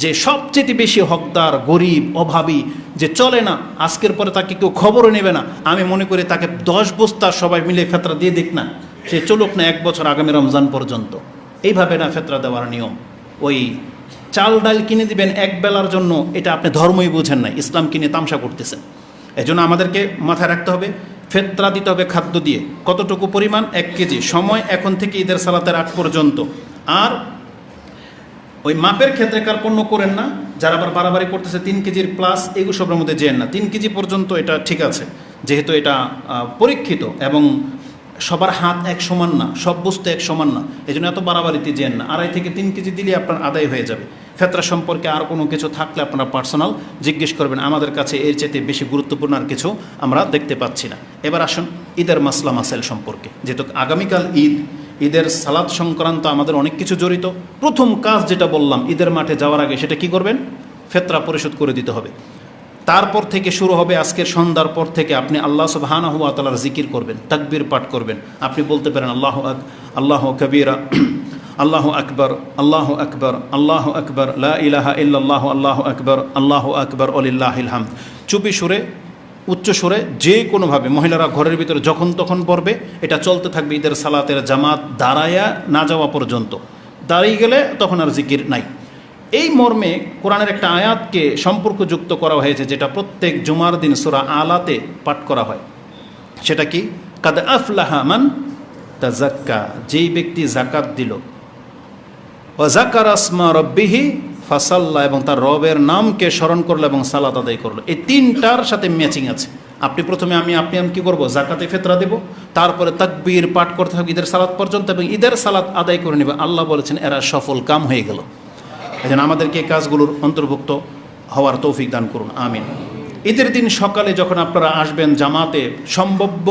যে সবচেয়ে বেশি হকদার, গরিব, অভাবী, যে চলে না, আজকের পরে তাকে কেউ খবরও নেবে না, আমি মনে করি তাকে 10 বস্তা সবাই মিলে ফেতরা দিয়ে দেখ না, সে চলুক না 1 বছর আগামী রমজান পর্যন্ত। এইভাবে না ফেতরা দেওয়ার নিয়ম। ওই চাল ডাল কিনে দিবেন এক বেলার জন্য, এটা আপনি ধর্মই বোঝেন না, ইসলাম কিনে তামসা করতেছেন। এই জন্য আমাদেরকে মাথায় রাখতে হবে, ফেতরা দিতে হবে খাদ্য দিয়ে। কতটুকু পরিমাণ? 1 কেজি। সময় এখন থেকে ঈদের সালাতের আগ পর্যন্ত। আর ওই মাপের ক্ষেত্রে কার্পণ্য করেন না। যারা আবার বাড়াবাড়ি করতেছে 3 কেজির প্লাস, এগুলো সবের মধ্যে যেন না। 3 কেজি পর্যন্ত এটা ঠিক আছে, যেহেতু এটা পরীক্ষিত এবং সবার হাত এক সমান না, সব বস্তু এক সমান না, এই জন্য এত বাড়াবাড়িতে যেন না। 2.5 থেকে 3 কেজি দিলে আপনার আদায় হয়ে যাবে। ফেতরা সম্পর্কে আর কোনো কিছু থাকলে আপনারা পার্সোনাল জিজ্ঞেস করবেন। আমাদের কাছে এর চাইতে বেশি গুরুত্বপূর্ণ আর কিছু আমরা দেখতে পাচ্ছি না। এবার আসুন ঈদের মাসলা মাসাইল সম্পর্কে। যেহেতু আগামীকাল ঈদ, ঈদের সালাত সংক্রান্ত আমাদের অনেক কিছু জড়িত। প্রথম কাজ যেটা বললাম, ঈদের মাঠে যাওয়ার আগে সেটা কি করবেন? ফেতরা পরিশোধ করে দিতে হবে। তারপর থেকে শুরু হবে, আজকের সন্ধ্যার পর থেকে আপনি আল্লাহ সুবহানাহু ওয়া তাআলার জিকির করবেন, তাকবীর পাঠ করবেন। আপনি বলতে পারেন আল্লাহু কবীরা, আল্লাহু আকবার, আল্লাহু আকবার, আল্লাহু আকবার, লা ইলাহা ইল্লাল্লাহু, আল্লাহু আকবার, আল্লাহু আকবার, ওয়ালিল্লাহিল হামদ। চুপি সুরে, উচ্চ সুরে, যে কোনোভাবে মহিলারা ঘরের ভিতরে যখন তখন পড়বে। এটা চলতে থাকবে ঈদের সালাতের জামাত দাঁড়ায়া না যাওয়া পর্যন্ত। দাঁড়িয়ে গেলে তখন আর জিকির নাই। এই মর্মে কোরআনের একটা আয়াতকে সম্পর্কযুক্ত করা হয়েছে, যেটা প্রত্যেক জুমার দিন সূরা আলাতে পাঠ করা হয়। সেটা কি? কাদ আফলাহা মান তাযাক্কা, যেই ব্যক্তি যাকাত দিল, ওয়া যাকারা আসমা রাব্বিহি ফাসাল্লা, এবং তার রবের নামকে স্মরণ করলো এবং সালাত আদায় করলো। এই 3টার সাথে ম্যাচিং আছে। আপনি প্রথমে আমি কি করব? জাকাতে ফিতরা দেব, তারপরে তাকবীর পাঠ করতে হবে ঈদের সালাত পর্যন্ত, এবং ঈদের সালাত আদায় করে নেবে। আল্লাহ বলেছেন এরা সফল কাম হয়ে গেল। এই জন্য আমাদেরকে এই কাজগুলোর অন্তর্ভুক্ত হওয়ার তৌফিক দান করুন, আমিন। ঈদের দিন সকালে যখন আপনারা আসবেন জামাতে, সম্ভাব্য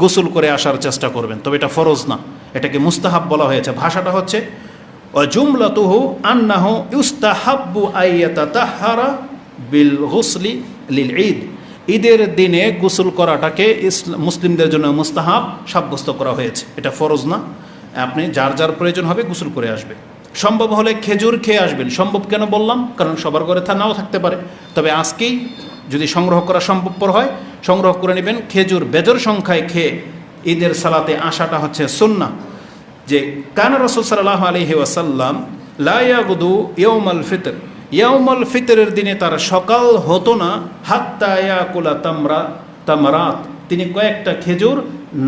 গোসল করে আসার চেষ্টা করবেন, তবে এটা ফরজ না, এটাকে মুস্তাহাব বলা হয়েছে। ভাষাটা হচ্ছে জুমলাতুহু আন্নাহু ইউস্তাহাব্বু আইয়াতাতাহহারা বিল গুসলি লিল ঈদ। ঈদের দিনে গোসল করাটাকে মুসলিমদের জন্য মুস্তাহাব সাব্যস্ত করা হয়েছে, এটা ফরজ না। আপনি যার যার প্রয়োজন হবে গোসল করে আসবে। সম্ভব হলে খেজুর খেয়ে আসবেন। সম্ভব কেন বললাম? কারণ সবার ঘরে নাও থাকতে পারে, তবে আজকেই যদি সংগ্রহ করা সম্ভবপর হয় সংগ্রহ করে নেবেন। খেজুর বেজর সংখ্যায় খেয়ে ঈদের সালাতে আসাটা হচ্ছে সুন্নাহ। যে কানা রাসূল সাল্লাল্লাহু আলাইহি ওয়াসাল্লাম লা ইয়াগুদু ইয়াউমাল ফিতর, ইয়াউমাল ফিতরের দিনে তার সকাল হতো না হাত্তা ইয়াকুলা তামরাত, তিনি কয়েকটা খেজুর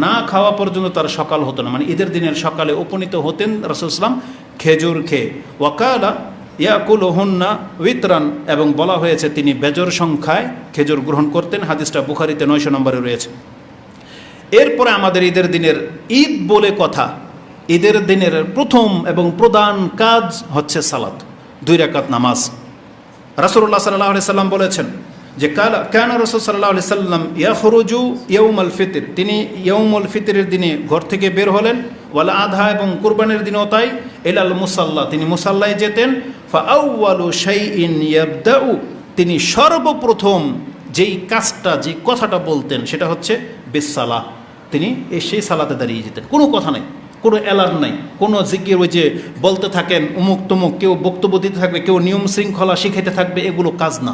না খাওয়া পর্যন্ত তার সকাল হতো না। মানে ঈদের দিনের সকালে উপনীত হতেন রাসূল সাল্লাল্লাহু আলাইহি ওয়াসাল্লাম খেজুর খেয়ে। ওয়াকালা ইয়াকুলুহুন্না উইতরান, এবং বলা হয়েছে তিনি বেজর সংখ্যায় খেজুর গ্রহণ করতেন। হাদিসটা বুখারীতে 900 নম্বরে রয়েছে। এরপরে আমাদের ঈদের দিনের ঈদ বলে কথা, ঈদের দিনের প্রথম এবং প্রধান কাজ হচ্ছে সালাত, 2 রাকাত নামাজ। রাসূলুল্লাহ সাল্লাল্লাহু আলাইহি সাল্লাম বলেছেন যে কানা রাসূল সাল্লাল্লাহু আলাইহি সাল্লাম ইয়াখরুজু ইয়াউমাল ফিতর, তিনি ইয়াউমুল ফিতরের দিনে ঘর থেকে বের হলেন। ওয়াল আধা এবং কুরবানির দিনও তাই, ইলাল মুসাল্লা তিনি মুসাল্লায় যেতেন, ফাআউয়ালু শাইইন ইয়াবদাউ তিনি সর্বপ্রথম যেই কাজটা যে কথাটা বলতেন সেটা হচ্ছে বিসসালাহ, তিনি সেই সালাতে দাঁড়িয়ে যেতেন। কোনো কথা নাই, কোনো অ্যালার্ম নাই, কোনো জিকির ওই যে বলতে থাকেন উমুক তুমুক, কেউ বক্তব্য দিতে থাকবে, কেউ নিয়ম শৃঙ্খলা শিখাইতে থাকবে, এগুলো কাজ না।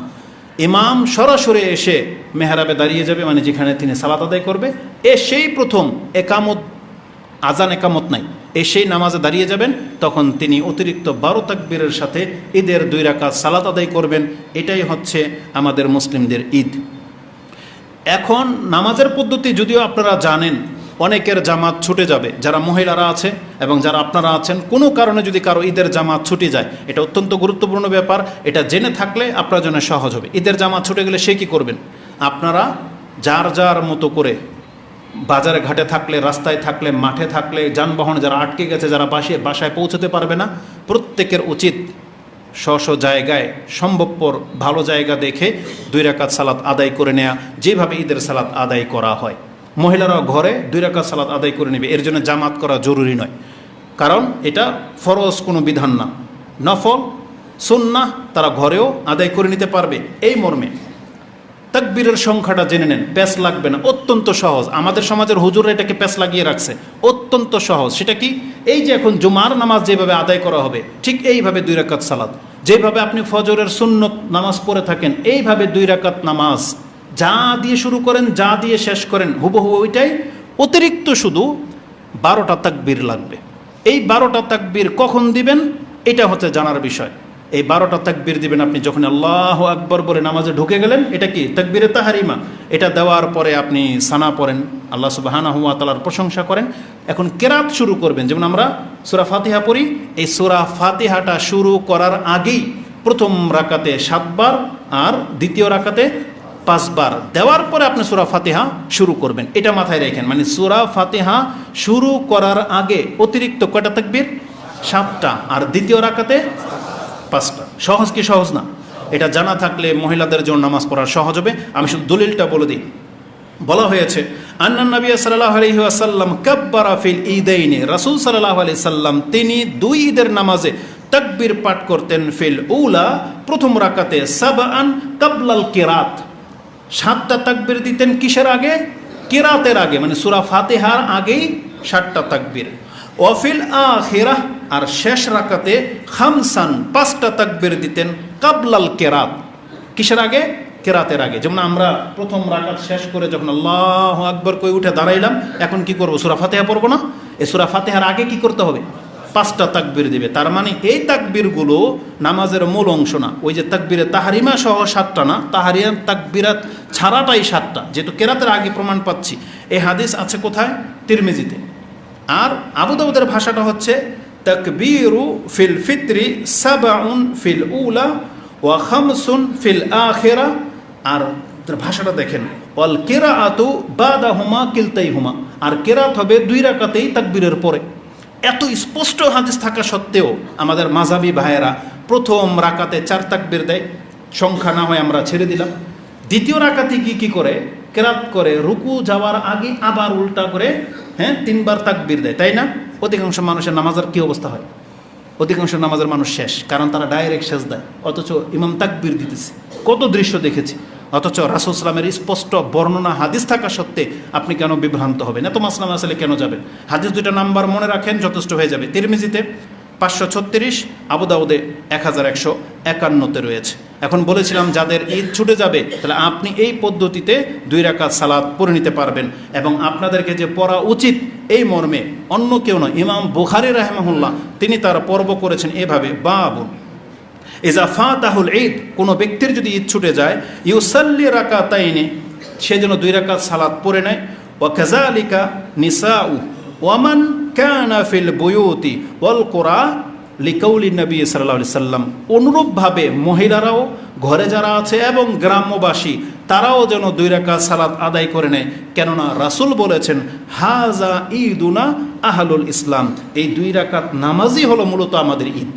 ইমাম সরাসরি এসে মেহরাবে দাঁড়িয়ে যাবে, মানে যেখানে তিনি সালাত আদায় করবে, এসেই প্রথম একামত, আজান একামত নাই, এসেই নামাজে দাঁড়িয়ে যাবেন। তখন তিনি অতিরিক্ত 12 তাকবীরের সাথে ঈদের 2 রাকাত সালাত আদায় করবেন। এটাই হচ্ছে আমাদের মুসলিমদের ঈদ। এখন নামাজের পদ্ধতি যদিও আপনারা জানেন, অনেকের জামাত ছুটে যাবে, যারা মহিলারা আছে এবং যারা আপনারা আছেন, কোনো কারণে যদি কারো ঈদের জামাত ছুটে যায়, এটা অত্যন্ত গুরুত্বপূর্ণ ব্যাপার। এটা জেনে থাকলে আপনার জন্য সহজ হবে। ঈদের জামাত ছুটে গেলে সে কী করবেন? আপনারা যার যার মতো করে বাজারে ঘাটে থাকলে, রাস্তায় থাকলে, মাঠে থাকলে, যানবাহন যারা আটকে গেছে, যারা বাসায় পৌঁছতে পারবে না, প্রত্যেকের উচিত স্ব জায়গায় সম্ভবপর ভালো জায়গা দেখে 2 রাকাত সালাত আদায় করে নেয়া, যেভাবে ঈদের সালাত আদায় করা হয়। মহিলারাও ঘরে 2 রাকাত সালাত আদায় করে নেবে, এর জন্য জামাত করা জরুরি নয়, কারণ এটা ফরজ কোনো বিধান না, নফল সুন্নাহ তারা ঘরেও আদায় করে নিতে পারবে। এই মর্মে তাকবীরের সংখ্যাটা জেনে নেন, প্যাচ লাগবে না, অত্যন্ত সহজ। আমাদের সমাজের হুজুররা এটাকে প্যাচ লাগিয়ে রাখছে, অত্যন্ত সহজ। সেটা কি? এই যে এখন জুমার নামাজ যেভাবে আদায় করা হবে, ঠিক এইভাবে 2 রাকাত সালাত, যেভাবে আপনি ফজরের সুন্নত নামাজ পড়ে থাকেন, এইভাবে 2 রাকাত নামাজ যা দিয়ে শুরু করেন, যা দিয়ে শেষ করেন, হুবহু ওইটাই। অতিরিক্ত শুধু 12টা তাকবীর লাগবে। এই 12টা তাকবীর কখন দিবেন এটা হচ্ছে জানার বিষয়। এই 12টা তাকবীর দিবেন আপনি যখন আল্লাহু আকবার বলে নামাজে ঢুকে গেলেন, এটা কি তাকবীরে তাহারিমা। এটা দেওয়ার পরে আপনি সানা পড়েন, আল্লাহ সুবহানাহু ওয়া তাআলার প্রশংসা করেন। এখন কেরাত শুরু করবেন, যেমন আমরা সূরা ফাতিহা পড়ি, এই সূরা ফাতিহাটা শুরু করার আগেই প্রথম রাকাতে 7 বার আর দ্বিতীয় রাকাতে 5 বার দেওয়ার পরে আপনি সূরা ফাতিহা শুরু করবেন। এটা মাথায় রাখেন, মানে সূরা ফাতিহা শুরু করার আগে অতিরিক্ত কয়টা তাকবীর? 7টা, আর দ্বিতীয় রাকাতে 5টা। সহজ কি সহজ না? এটা জানা থাকলে মহিলাদের জন্য নামাজ পড়া সহজ হবে। আমি শুধু দলিলটা বলে দিই। বলা হয়েছে আন্নান নবী সাল্লাল্লাহু আলাইহি ওয়াসাল্লাম কাব্বারা ফিল ঈদাইনি, রাসূল সাল্লাল্লাহু আলাইহি সাল্লাম তিনি 2 ঈদের নামাজে তাকবীর পাঠ করতেন। ফিল উলা প্রথম রাকাতে, সাবআন কাবলাল কিরাত 7টা তাকবীর দিতেন। কিসের আগে? কিরাতের আগে, মানে সূরা ফাতিহার আগেই 7টা তাকবীর। ওয়াফিল আখিরাহ আর শেষ রাকাতে খামসান 5টা তাকবীর দিতেন কাবলাল কিরাত। কিসের আগে? কেরাতের আগে। যেমন আমরা প্রথম রাকাত শেষ করে যখন আল্লাহু আকবার কই উঠে দাঁড়াইলাম, এখন কি করব? সূরা ফাতিহা পড়বো না? এই সূরা ফাতিহার আগে কি করতে হবে? 5টা তাকবীর দিবে। তার মানে এই তাকবীরগুলো নামাজের মূল অংশ না। ওই যে তাকবীরে তাহরিমা সহ 7টা না, তাহরিয়ার তাকবীরাত ছাড়াটাই 7টা। যেহেতু কেরাতের আগে প্রমাণ পাচ্ছি। এই হাদিস আছে কোথায়? তিরমিজিতে। আর আবু দাউদের ভাষাটা হচ্ছে তাকবীরু ফিল ফিত্রি সাবউন ফিল উলা ওয়া খামসুন ফিল আখিরা। আর ভাষাটা দেখেন, ওয়াল কিরাআতু বাদাহুমা কিলতাইহুমা, আর কিরাত হবে 2 রাকাতেই তাকবীরের পরে। এত স্পষ্ট হাদিস থাকা সত্ত্বেও আমাদের মাযহাবী ভাইয়েরা প্রথম রাকাতে 4 তাকবীর দেয়, সংখ্যা না হয় আমরা ছেড়ে দিলাম। দ্বিতীয় রাকাতে কি করে? কেরাত করে, রুকু যাওয়ার আগে আবার উল্টা করে 3 বার তাকবীর দেয়, তাই না? অধিকাংশ মানুষের নামাজের কী অবস্থা হয়? অধিকাংশ নামাজের মানুষ শেষ, কারণ তারা ডাইরেক্ট শেষ দেয়, অথচ ইমাম তাকবীর দিতেছে। কত দৃশ্য দেখেছি। অথচ রাসূল সাল্লামের স্পষ্ট বর্ণনা হাদিস থাকা সত্ত্বে আপনি কেন বিভ্রান্ত হবেন? এত মাসলা মাসালে কেন যাবেন? হাদিস 2টা নাম্বার মনে রাখেন, যথেষ্ট হয়ে যাবে। তিরমিজিতে 536, আবু দাউদে 1151-তে রয়েছে। এখন বলেছিলাম যাদের ঈদ ছুটে যাবে, তাহলে আপনি এই পদ্ধতিতে 2 রাকাত সালাত পড়ে নিতে পারবেন। এবং আপনাদেরকে যে পড়া উচিত এই মর্মে অন্য কেউ নয়, ইমাম বুখারী রাহিমাহুল্লাহ তিনি তার পর্ব করেছেন এভাবে, বাবুন ইজা ফাতাহুল ঈদ, কোনো ব্যক্তির যদি ঈদ ছুটে যায়, ইউসাল্লি রাকাতাইনি, সে যেন 2 রাকাত সালাত পড়ে নেয়। ওয়া কাযালিকা নিসাউ ওয়ামান কানা ফিল বুয়ুতি ওয়াল কুরা লিকাউলি নবী সাল্লাল্লাহু আলাইহি সাল্লাম, অনুরূপভাবে মহিলারাও ঘরে যারা আছে এবং গ্রাম্যবাসী তারাও যেন 2 রাকাত সালাত আদায় করে নেয়, কেননা রাসূল বলেছেন হাজা ঈদুনা আহলুল ইসলাম, এই 2 রাকাত নামাজই হলো মূলত আমাদের ঈদ।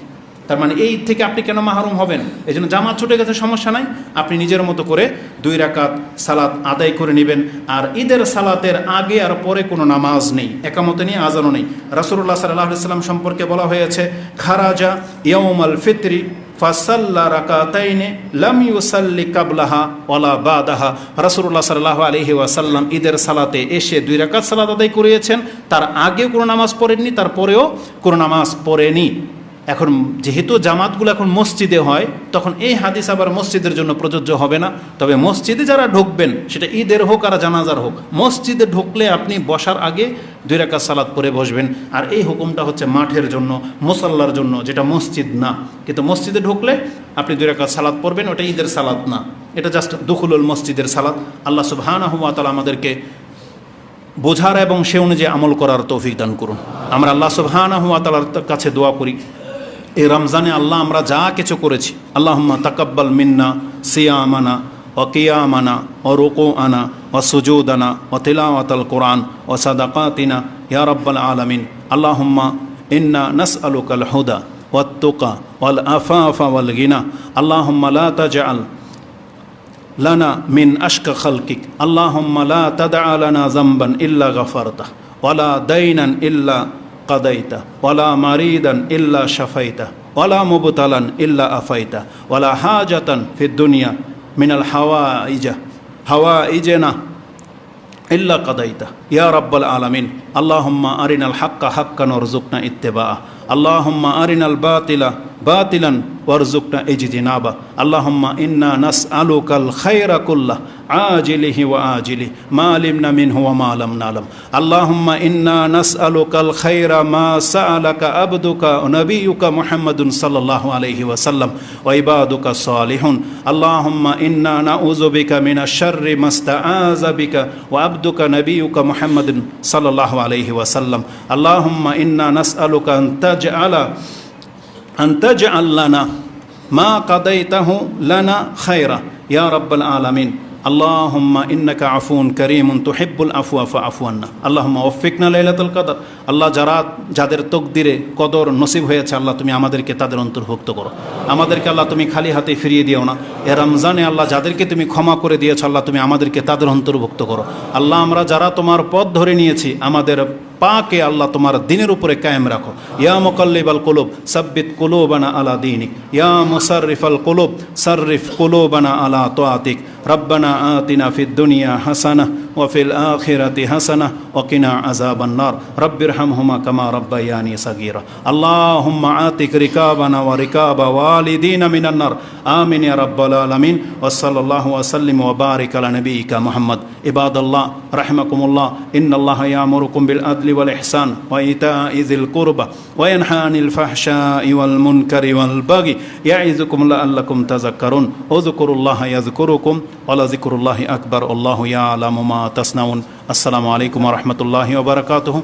তার মানে এই থেকে আপনি কেন মাহরুম হবেন? এই জন্য জামাত ছুটে গেছে, সমস্যা নাই, আপনি নিজের মতো করে 2 রাকাত সালাত আদায় করে নেবেন। আর ঈদের সালাতের আগে আর পরে কোনো নামাজ নেই, একামতে নেই, আজানও নেই। রাসূলুল্লাহ সাল্লাল্লাহু আলাইহি ওয়াসাল্লাম সম্পর্কে বলা হয়েছে, খারাজা ইয়াউমাল ফিতরি ফাসাল্লা রাকাতাইনে লাম ইউসাল্লি কাবলাহা ওয়ালা বাদাহা। রাসূলুল্লাহ সাল্লাল্লাহু আলাইহি ওয়াসাল্লাম ঈদের সালাতে এসে 2 রাকাত সালাত আদায় করিয়েছেন, তার আগেও কোনো নামাজ পড়েননি, তারপরেও কোনো নামাজ পড়েনি। এখন যেহেতু জামাতগুলো এখন মসজিদে হয়, তখন এই হাদিস আবার মসজিদের জন্য প্রযোজ্য হবে না। তবে মসজিদে যারা ঢুকবেন, সেটা ঈদের হোক আর জানাজার হোক, মসজিদে ঢুকলে আপনি বসার আগে 2 রাকাত সালাত পড়ে বসবেন। আর এই হুকুমটা হচ্ছে মাঠের জন্য, মুসাল্লার জন্য, যেটা মসজিদ না। কিন্তু মসজিদে ঢুকলে আপনি 2 রাকাত সালাত পড়বেন, ওটা ঈদের সালাত না, এটা জাস্ট দুখুলুল মসজিদের সালাত। আল্লাহ সুবহানাহু ওয়া তাআলা আমাদেরকে বোঝার এবং সে অনুযায়ী আমল করার তৌফিক দান করুন। আমরা আল্লাহ সুবহানাহু ওয়া তাআলার কাছে দোয়া করি, এই রমজানে আল্লাহ আমরা যা কিছু করেছি, আল্লাহুম্মা তাকাব্বাল মিন্না সিয়ামানা ওয়া কিয়ামানা ওয়া রুকুআনা ওয়া সুজুদানা ওয়া তিলাওয়াতাল কুরআন ওয়া সাদাকাতিনা ইয়া রাব্বাল আলামিন। আল্লাহুম্মা ইন্না নাসআলুকাল হুদা ওয়াত তুকা ওয়াল আফাফা ওয়াল গিনা। আল্লাহুম্মা লা তাজআল লানা মিন আশকা খালকিক। আল্লাহুম্মা লা তাদআ লানা যামবান ইল্লা গাফারতাহ ওয়ালা দাইনান ইল্লা কাদাইতা ওয়ালা মারিদান ইল্লা শাফাইতা ওয়ালা মুবতালান ইল্লা আফাইতা ওয়ালা হাজাতান ফিদ দুনিয়া মিনাল হাওয়াইজনা ইল্লা কাদাইতা ইয়া রাব্বাল আলামিন। আল্লাহুম্মা আরিনাল হাক্কা হাক্কান ওয়ারযুকনা ইত্তিবাআ। আল্লাহুম্মা আরিনাল বাতিলা বাতিলান ওয়ারযুকনা ইজতিনাবা। আল্লাহুম্মা ইন্না নাসআলুকাল খায়রা কুল্লাহ আজিলিহি ওয়া আজিলিহি মা আলিমনা মিনহু ওয়া মা লাম না'লাম। আল্লাহুম্মা ইন্না নাসআলুকাল খায়রা মা সাআলাকা আবদুকা ওয়া নাবিয়ুকা মুহাম্মাদুন সাল্লাল্লাহু আলাইহি ওয়াসাল্লাম ওয়া ইবাদুকা সালিহুন। আল্লাহুম্মা ইন্না নাউযু বিকা মিনাশ শাররি মাস্তাআযা বিকা ওয়া আবদুকা নাবিয়ুকা মুহাম্মাদুন সাল্লাল্লাহু আলাইহি ওয়াসাল্লাম। আল্লাহুম্মা ইন্না নাসআলুকা আন তাজআল লানা মা কাদাইতাহু লানা খায়রা ইয়া রাব্বাল আলামিন। আল্লাহুম্মা ইন্নাকা আফুন কারীমুন তুহিব্বুল আফওয়া ফাআফু আন্না। আল্লাহুম্মা ওয়াফিকনা লাইলাতুল কদর। আল্লাহ যাদের তকদিরে কদর নসিব হয়েছে, আল্লাহ তুমি আমাদেরকে তাদের অন্তর্ভুক্ত করো। আমাদেরকে আল্লাহ তুমি খালি হাতে ফিরিয়ে দিও না। এ রমজানে আল্লাহ যাদেরকে তুমি ক্ষমা করে দিয়েছো, আল্লাহ তুমি আমাদেরকে তাদের অন্তর্ভুক্ত করো। আল্লাহ আমরা যারা তোমার পথ ধরে নিয়েছি, আমাদের পাকে আল্লাহ তোমার দিনের উপরে কায়েম রাখো। ইয়া মুকাল্লিবাল কুলুব সাব্বিত কুলুবানা আলা দীনিক। ইয়া মুসাররিফাল কুলুব সাররিফ কুলুবানা আলা তাআতিক। রব্বানা আতিনা ফিদ দুনিয়া হাসানাহ ওয়া ফিল আখিরাতি হাসানাহ ওয়া কিনা আযাবান নার। রব্বিরহামহুমা কামা রাব্বায়ানি সাগীরা। আল্লাহুম্মা আতিক রিকাবানা ওয়া রিকাবা ওয়ালিদিনা মিনান নার। আমিন ইয়া রাব্বাল আলামিন। ওয়া সাল্লাল্লাহু ওয়া সাল্লিম ওয়া বারিক আলা নবিয়িকা মুহাম্মদ। ইবাদাল্লাহ রাহিমাকুমুল্লাহ, ইন্নাল্লাহা ইয়ামুরুকুম বিল আদলি ওয়াল ইহসান ওয়া ইতা'i যিল কুরবা ওয়া ইয়ানহা আনিল ফাহশাই ওয়াল মুনকারি ওয়াল বাগি ইয়া'iযুকুম লাআল্লাকুম তাযাক্কারুন। উযকুরুল্লাহা ইয়াযকুরুকুম ওয়া লাযিকরুল্লাহি আকবার। আল্লাহু ইয়া'লামু মা তাসনাউন। আসসালামু আলাইকুম ওয়া রাহমাতুল্লাহি ওয়া বারাকাতুহু।